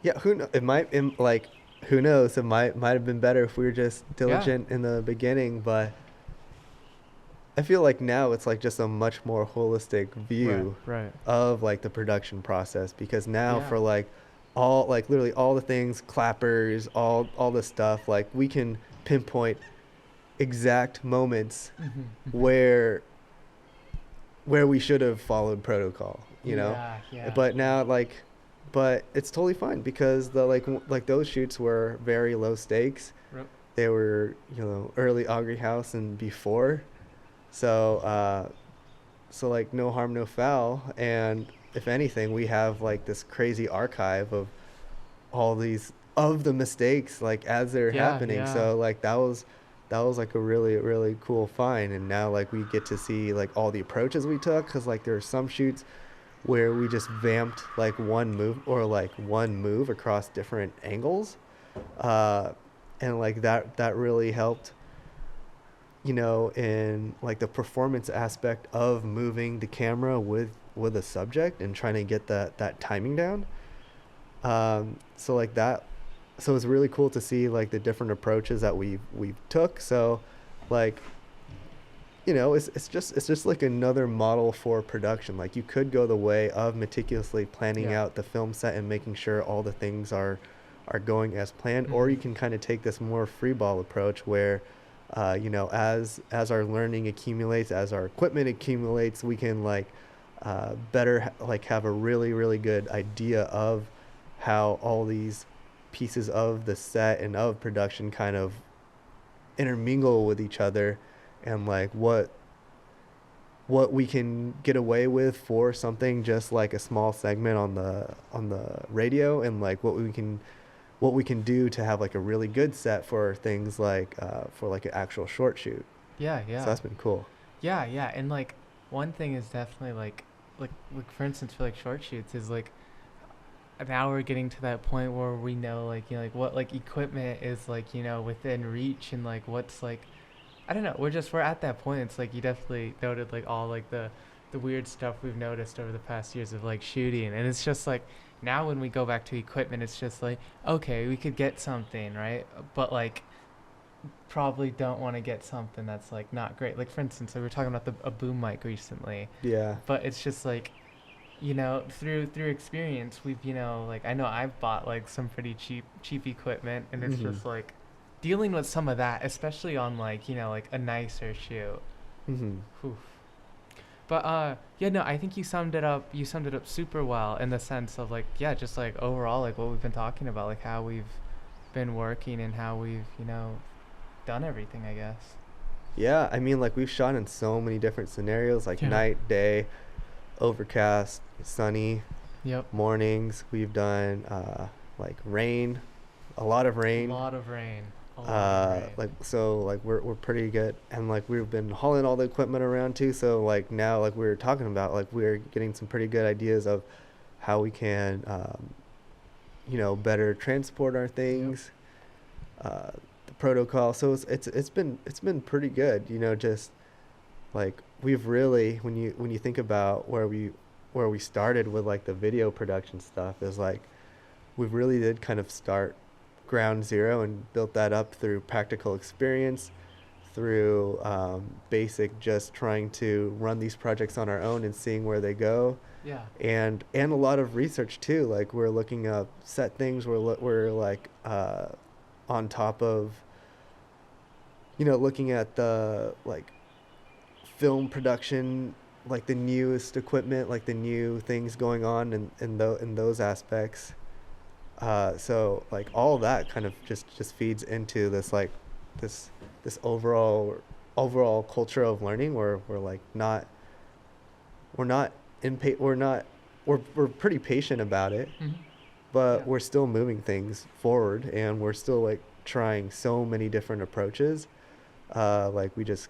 Yeah, like who knows? It might have been better if we were just Yeah. diligent in the beginning, but I feel like now it's like just a much more holistic Right, view right. of like the production process because now Yeah. for like all like literally all the things, clappers, all the stuff, like we can pinpoint exact moments Mhm, mhm. where we should have followed protocol. Yeah, yeah, But yeah. now but it's totally fine because the like those shoots were very low stakes. Yep. They were early Augury House and before, so so like no harm no foul. And if anything, we have like this crazy archive of all these of the mistakes like as they're Yeah, happening. yeah. So like that was like a really really cool find. And now like we get to see like all the approaches we took because like there are some shoots where we just vamped like one move across different angles, uh, and like that really helped in like the performance aspect of moving the camera with a subject and trying to get that timing down. So like that, so it's really cool to see like the different approaches that we've took. So like it's just like another model for production. Like you could go the way of meticulously planning Yeah. out the film set and making sure all the things are going as planned, or you Mhm. can kind of take this more free ball approach where as our learning accumulates, as our equipment accumulates, we can like like have a really really good idea of how all these pieces of the set and of production kind of intermingle with each other, and like what we can get away with for something just like a small segment on the radio, and like what we can what we can do to have like a really good set for things like for like an actual short shoot. Yeah, So yeah. that's been cool. Yeah, yeah, and like one thing is definitely like for instance for like short shoots is like now we're getting to that point where we know like like what like equipment is like within reach and like what's like I don't know, we're at that point. It's like you definitely noted like all like the weird stuff we've noticed over the past years of like shooting, and it's just like now when we go back to equipment it's just like okay, we could get something, right? But like probably don't want to get something that's like not great. Like for instance, we were talking about a boom mic recently, Yeah. but it's just like through experience we've like I know I've bought like some pretty cheap equipment, and it's Mhm. just like dealing with some of that, especially on like like a nicer shoe. Mhm. Oof. But yeah, no, I think you summed it up super well in the sense of like yeah, just like overall like what we've been talking about, like how we've been working and how we've done everything, I guess. Yeah, I mean, like we've shot in so many different scenarios, like Yeah. night, day, overcast, sunny, Yep. mornings. We've done like rain, a lot of A rain. lot of rain. A lot of rain. Like so, like we're pretty good, and like we've been hauling all the equipment around too. So like now, like we were talking about, like we're getting some pretty good ideas of how we can, better transport our things. The protocol. So it's been pretty good. Just like we've really when you think about where we started with like the video production stuff is like we really did kind of start ground zero and built that up through practical experience, through basic just trying to run these projects on our own and seeing where they go, Yeah. and a lot of research too. Like we're looking up set things. We're like on top of looking at the like film production, like the newest equipment, like the new things going on in those aspects. So like all that kind of just feeds into this like this overall culture of learning where we're like we're not we're pretty patient about it, Hmm. but Yeah. we're still moving things forward, and we're still like trying so many different approaches. Like we just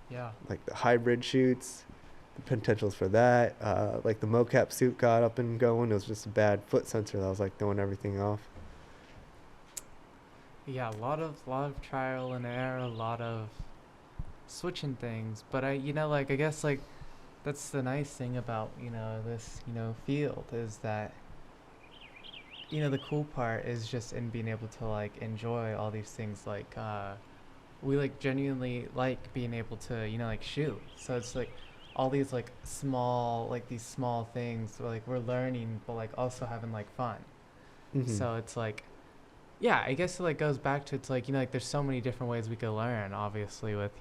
Yeah. like the hybrid shoots, the potentials for that. Like the mocap suit got up and going. It was just a bad foot sensor that was like throwing everything off. Yeah, a lot of trial and error, a lot of switching things. But like I guess like that's the nice thing about this field is that the cool part is just in being able to like enjoy all these things. Like we like genuinely like being able to like shoot. So it's like all these like these small things where, like we're learning, but like also having like fun. Mm-hmm. So it's like yeah, I guess it like goes back to it's like like there's so many different ways we could learn, obviously with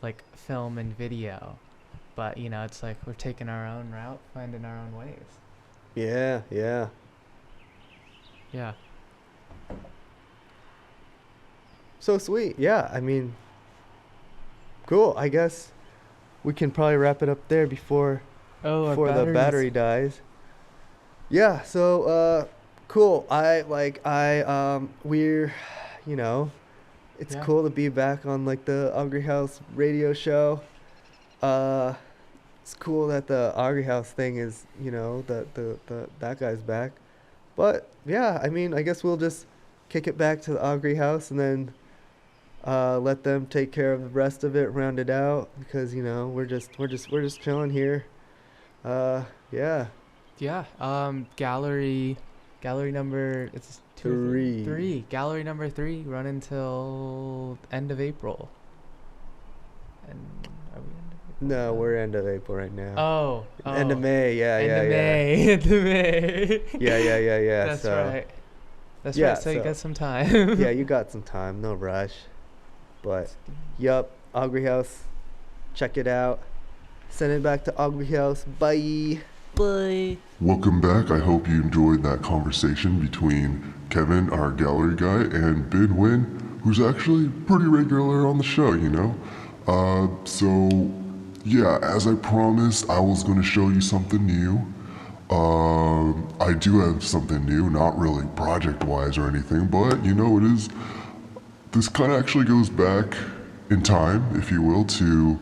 like film and video, but it's like we're taking our own route, finding our own ways. Yeah, yeah. Yeah. So sweet. Yeah, I mean, cool. I guess we can probably wrap it up there before Oh, our the battery dies. Yeah. So cool. We're it's Yeah. cool to be back on like the Augury House radio show. Uh, it's cool that the Augury House thing is that guy's back. But yeah, I mean, I guess we'll just kick it back to the Augury House and then let them take care of the rest of it, round it out, because we're just chilling here. Yeah. Yeah. Gallery number it's two or Three. three. Gallery number 3 run until end of April. And are we end of April? No, we're end of April right now. Oh. End of May. Yeah, End yeah, of yeah. May. End of May. Yeah. That's so, right. That's yeah, right. So you so- got some time. yeah, you got some time. No rush. But, yup, Augury House. Check it out. Send it back to Augury House. Bye. Bye. Welcome back. I hope you enjoyed that conversation between Kevin, our gallery guy, and Binh Nguyen, who's actually pretty regular on the show. So, yeah, as I promised, I was going to show you something new. I do have something new, not really project-wise or anything, but you know, it is. This kind of actually goes back in time, if you will, to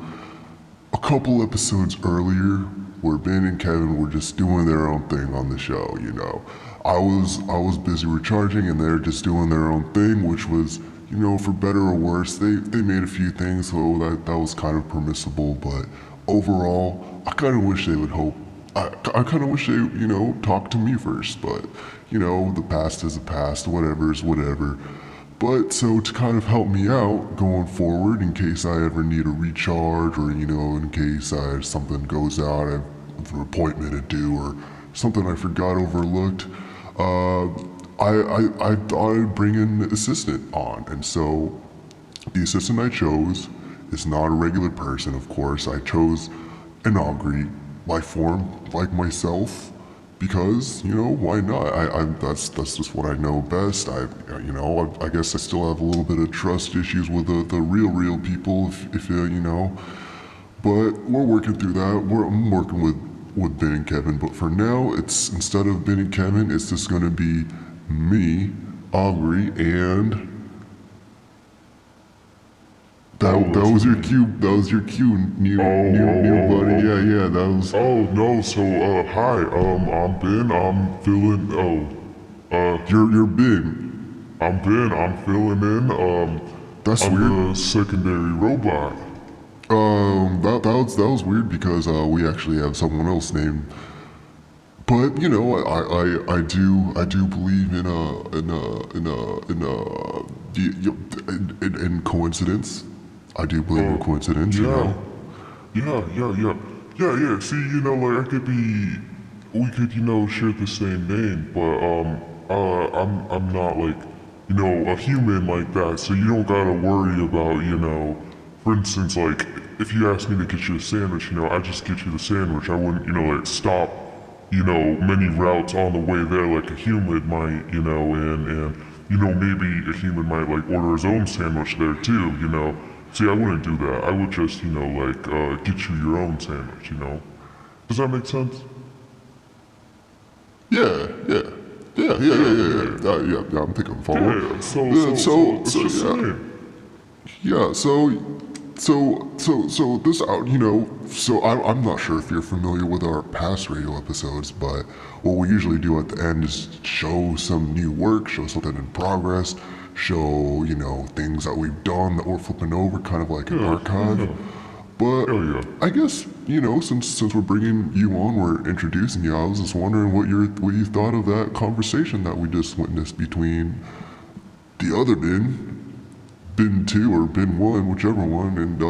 a couple episodes earlier where Ben and Kevin were just doing their own thing on the show, you know. I was busy recharging and they're just doing their own thing, which was, you know, for better or worse, they made a few things, so that was kind of permissible, but overall, I kind of wish they would hope. I kind of wish they, you know, talked to me first, but, you know, the past is the past, whatever is whatever. But so to kind of help me out going forward in case I ever need a recharge or, you know, in case something goes out, I have an appointment to do or something I forgot overlooked, I thought I'd bring an assistant on. And so the assistant I chose is not a regular person, of course. I chose an Augury life form like myself because, you know, why not? That's just what I know best. I guess I still have a little bit of trust issues with the real people, if you know. But we're working through that. I'm working with Ben and Kevin, but for now, it's instead of Ben and Kevin, it's just gonna be me, Augury, and that was your cue. That was your cue, new buddy. Yeah. That was. Oh no, so hi, I'm Ben, I'm filling You're Ben. I'm Ben, I'm filling in, That's I'm weird. the secondary robot. That was weird because we actually have someone else named. But you know, I do believe in coincidence. I do believe in coincidence. You know. Yeah, see, you know, like, we could, you know, share the same name, but, I'm not, like, you know, a human like that, so you don't gotta worry about, you know, for instance, like, if you ask me to get you a sandwich, you know, I just get you the sandwich. I wouldn't, you know, like, stop, you know, many routes on the way there like a human might, you know, and, you know, maybe a human might, like, order his own sandwich there too, you know. See, I wouldn't do that. I would just, you know, like, get you your own sandwich, you know. Does that make sense? Yeah. I'm thinking I'm following. Yeah, so it's just yeah. saying. Yeah, so this out, you know, so I'm not sure if you're familiar with our past radio episodes, but what we usually do at the end is show some new work, show something in progress, show, you know, things that we've done that we're flipping over, kind of like an archive. Yeah. But Yeah. I guess, you know, since we're bringing you on, we're introducing you, I was just wondering what you thought of that conversation that we just witnessed between the other bin 2 or bin 1, whichever one, and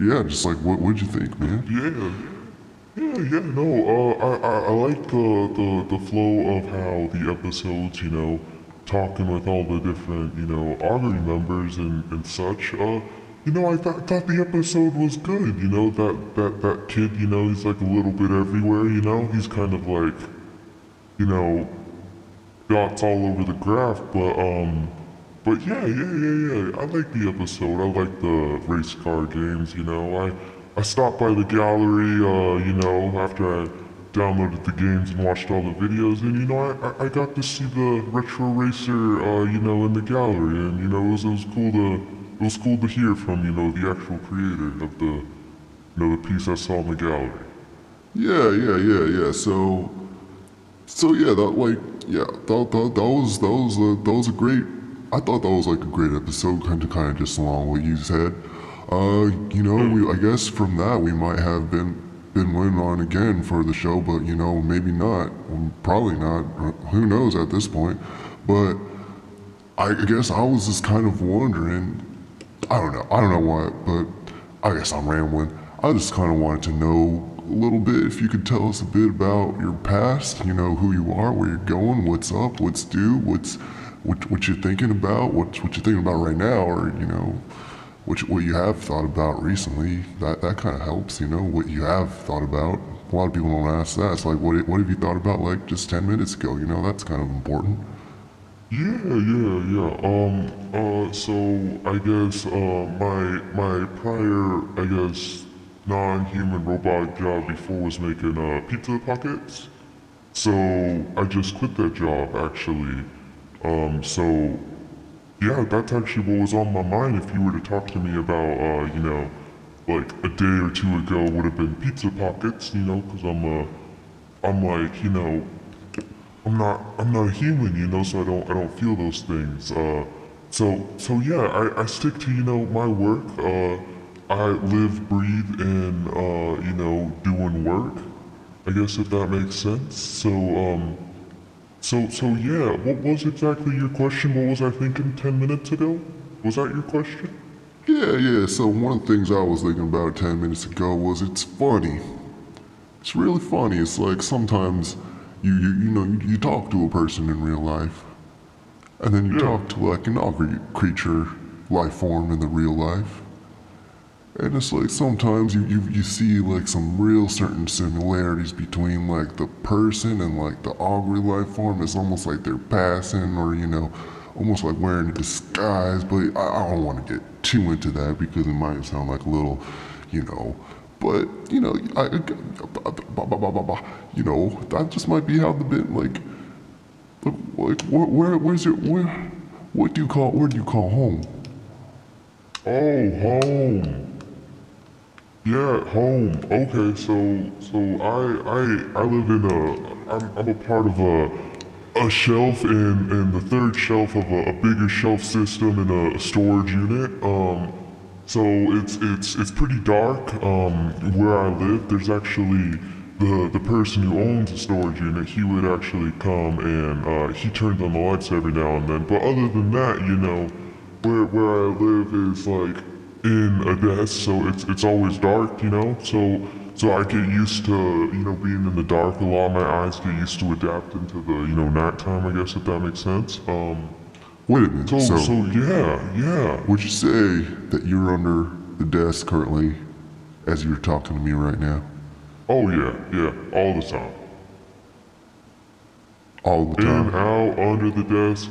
yeah, just like what'd you think, man? No, I like the flow of how the episodes, you know, talking with all the different, you know, Augury members and such. You know, I thought the episode was good. You know, that kid, you know, he's like a little bit everywhere. You know, he's kind of like, you know, dots all over the graph, but yeah. I like the episode. I like the race car games, you know. I stopped by the gallery, you know, after I downloaded the games and watched all the videos, and, you know, I got to see the Retro Racer, you know, in the gallery, and, you know, it was cool to hear from, you know, the actual creator of the, you know, the piece I saw in the gallery. Yeah. So yeah, that was a great. I thought that was like a great episode, kind of just along what you said. You know, I guess from that we might have been winning on again for the show, but you know, maybe not, probably not. Who knows at this point? But I guess I was just kind of wondering. I don't know why, but I guess I'm rambling. I just kind of wanted to know a little bit, if you could tell us a bit about your past, you know, who you are, where you're going, what's up, what's due, what you're thinking about, what you're thinking about right now, or, you know, what you have thought about recently. That kind of helps, you know, what you have thought about. A lot of people don't ask that. It's like, what have you thought about, like, just 10 minutes ago, you know, that's kind of important. Yeah. So I guess my prior, I guess, non-human robotic job before was making pizza pockets. So I just quit that job actually. So yeah, that's actually what was on my mind. If you were to talk to me about, like a day or two ago would have been pizza pockets, because I'm like, I'm not a human, so I don't feel those things. So yeah, I stick to, my work. I live, breathe, and doing work. I guess if that makes sense. So yeah, what was exactly your question? What was I thinking 10 minutes ago? Was that your question? Yeah. So one of the things I was thinking about 10 minutes ago was it's funny. It's really funny. It's like sometimes you talk to a person in real life, and then you Yeah. talk to like another creature, life form in the real life. And it's like sometimes you see like some real certain similarities between like the person and like the augury life form. It's almost like they're passing or, almost like wearing a disguise. But I don't want to get too into that because it might sound like a little, you know. But, that just might be how the bit, where do you call home? Oh, home. Yeah, home. Okay, so I live in I'm a part of a shelf and the third shelf of a bigger shelf system in a storage unit. So it's pretty dark. Where I live, there's actually the person who owns the storage unit. He would actually come and he turns on the lights every now and then. But other than that, where I live is like in a desk, so it's always dark, So I get used to being in the dark a lot. My eyes get used to adapting to the nighttime. I guess if that makes sense. Wait a minute. So yeah. Would you say that you're under the desk currently as you're talking to me right now? Oh yeah, all the time. All the In, time? out, under the desk.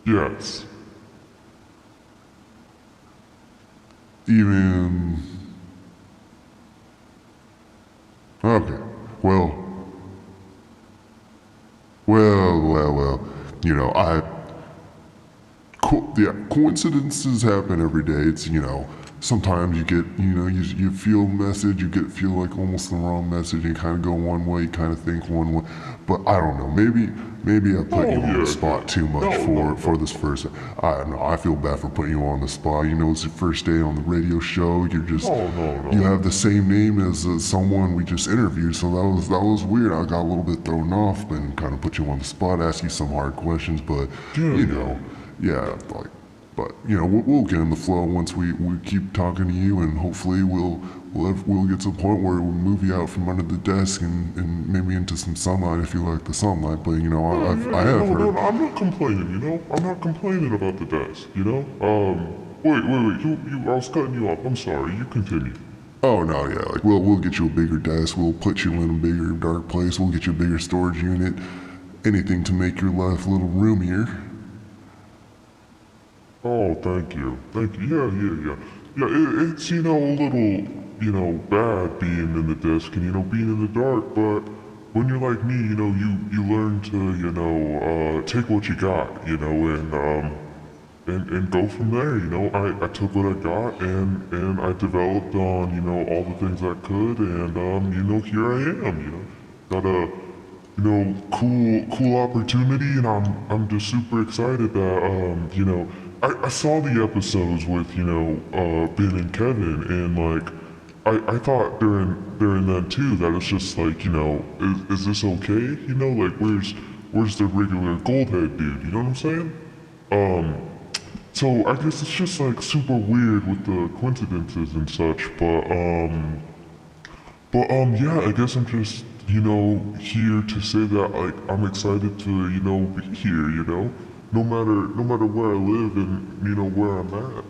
Yes. Even... Okay. Well. Yeah, coincidences happen every day. It's, sometimes you get, you feel a message, feel like almost the wrong message, and kind of go one way, you kind of think one way. But I don't know, maybe I put you on the spot too much for this first. I don't know, I feel bad for putting you on the spot. It's your first day on the radio show. You're just, No. you have the same name as someone we just interviewed, so that was weird. I got a little bit thrown off and kind of put you on the spot, ask you some hard questions, but, yeah, but we'll get in the flow once we keep talking to you, and hopefully we'll get to a point where we'll move you out from under the desk and maybe into some sunlight if you like the sunlight. But I have heard. No, I'm not complaining. I'm not complaining about the desk. Wait. I was cutting you off. I'm sorry. You continue. Oh no, yeah, like we'll get you a bigger desk. We'll put you in a bigger dark place. We'll get you a bigger storage unit. Anything to make your life a little roomier. Oh, thank you. Yeah. Yeah, it's, a little, bad being in the desk and, being in the dark, but when you're like me, you learn to, take what you got, and go from there, I took what I got and I developed on, all the things I could and, here I am, got a, cool opportunity and I'm just super excited that, I saw the episodes with, Ben and Kevin, and like, I thought during that too that it's just like, is this okay? Like, where's the regular Goldhead dude? You know what I'm saying? So I guess it's just like super weird with the coincidences and such, but yeah, I guess I'm just, here to say that like I'm excited to, be here, no matter where I live and where I'm at,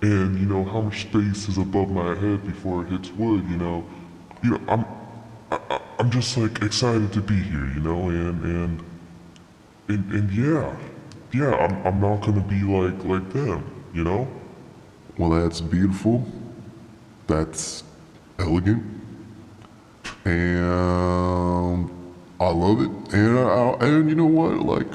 and how much space is above my head before it hits wood, I'm just like excited to be here, and yeah, I'm not gonna be like them, Well, that's beautiful. that's elegant, and I love it. And you know what? Like,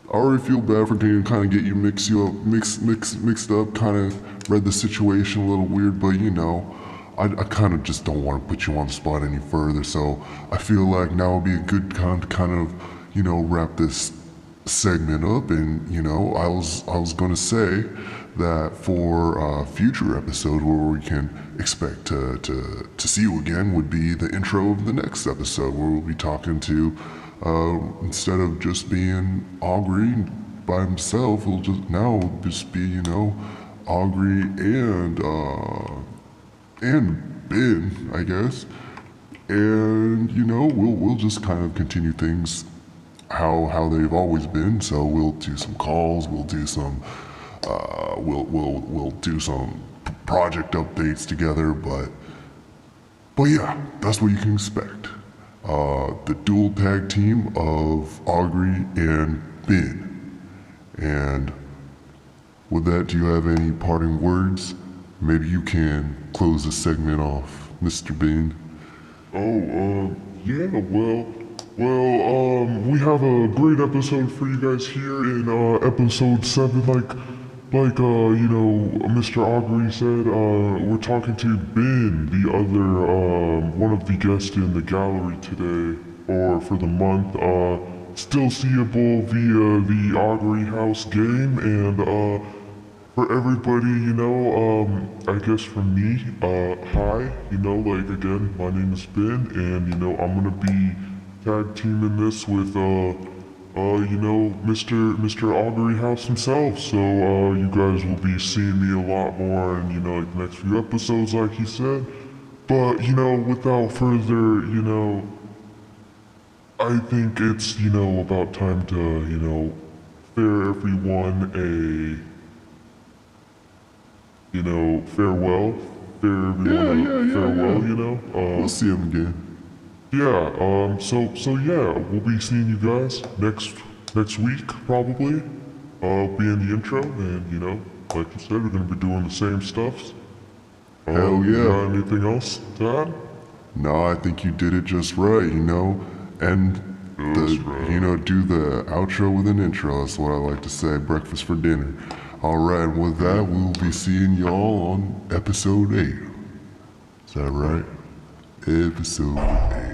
I already feel bad for kind of get you mixed up. Kind of read the situation a little weird, but you know, I kind of just don't want to put you on the spot any further. So I feel like now would be a good time to kind of, you know, wrap this segment up. And you know, I was gonna say that for a future episode where we can expect to see you again would be the intro of the next episode, where we'll be talking to, instead of just being Augury by himself, it'll just be, you know, Augury and Ben, I guess. And you know, we'll just kind of continue things how they've always been. So we'll do some calls, we'll do some we'll do some project updates together, but yeah, that's what you can expect. The dual tag team of Augury and Ben. And with that, do you have any parting words? Maybe you can close the segment off, Mr. Ben. Yeah, we have a great episode for you guys here in episode 7. You know, Mr. Augury said, we're talking to Ben, the other, one of the guests in the gallery today, or for the month, still seeable via the Augury House game. And for everybody, you know, I guess from me, hi, you know, like, again, my name is Ben, and, you know, I'm gonna be tag teaming this with, you know, Mr. Augury House himself. So, you guys will be seeing me a lot more in, you know, like, the next few episodes, like he said. But, you know, without further, you know, I think it's, you know, about time to, you know, fare everyone a, you know, farewell. Fare everyone a farewell, you know. We'll see him again. Yeah, so yeah, we'll be seeing you guys next week, probably. I'll be in the intro, and, you know, like you said, we're gonna be doing the same stuff. Hell yeah. Got anything else to add? No, I think you did it just right, you know. And you know, do the outro with an intro. That's what I like to say. Breakfast for dinner. All right, and with that, we'll be seeing y'all on episode 8. Is that right? Episode 8.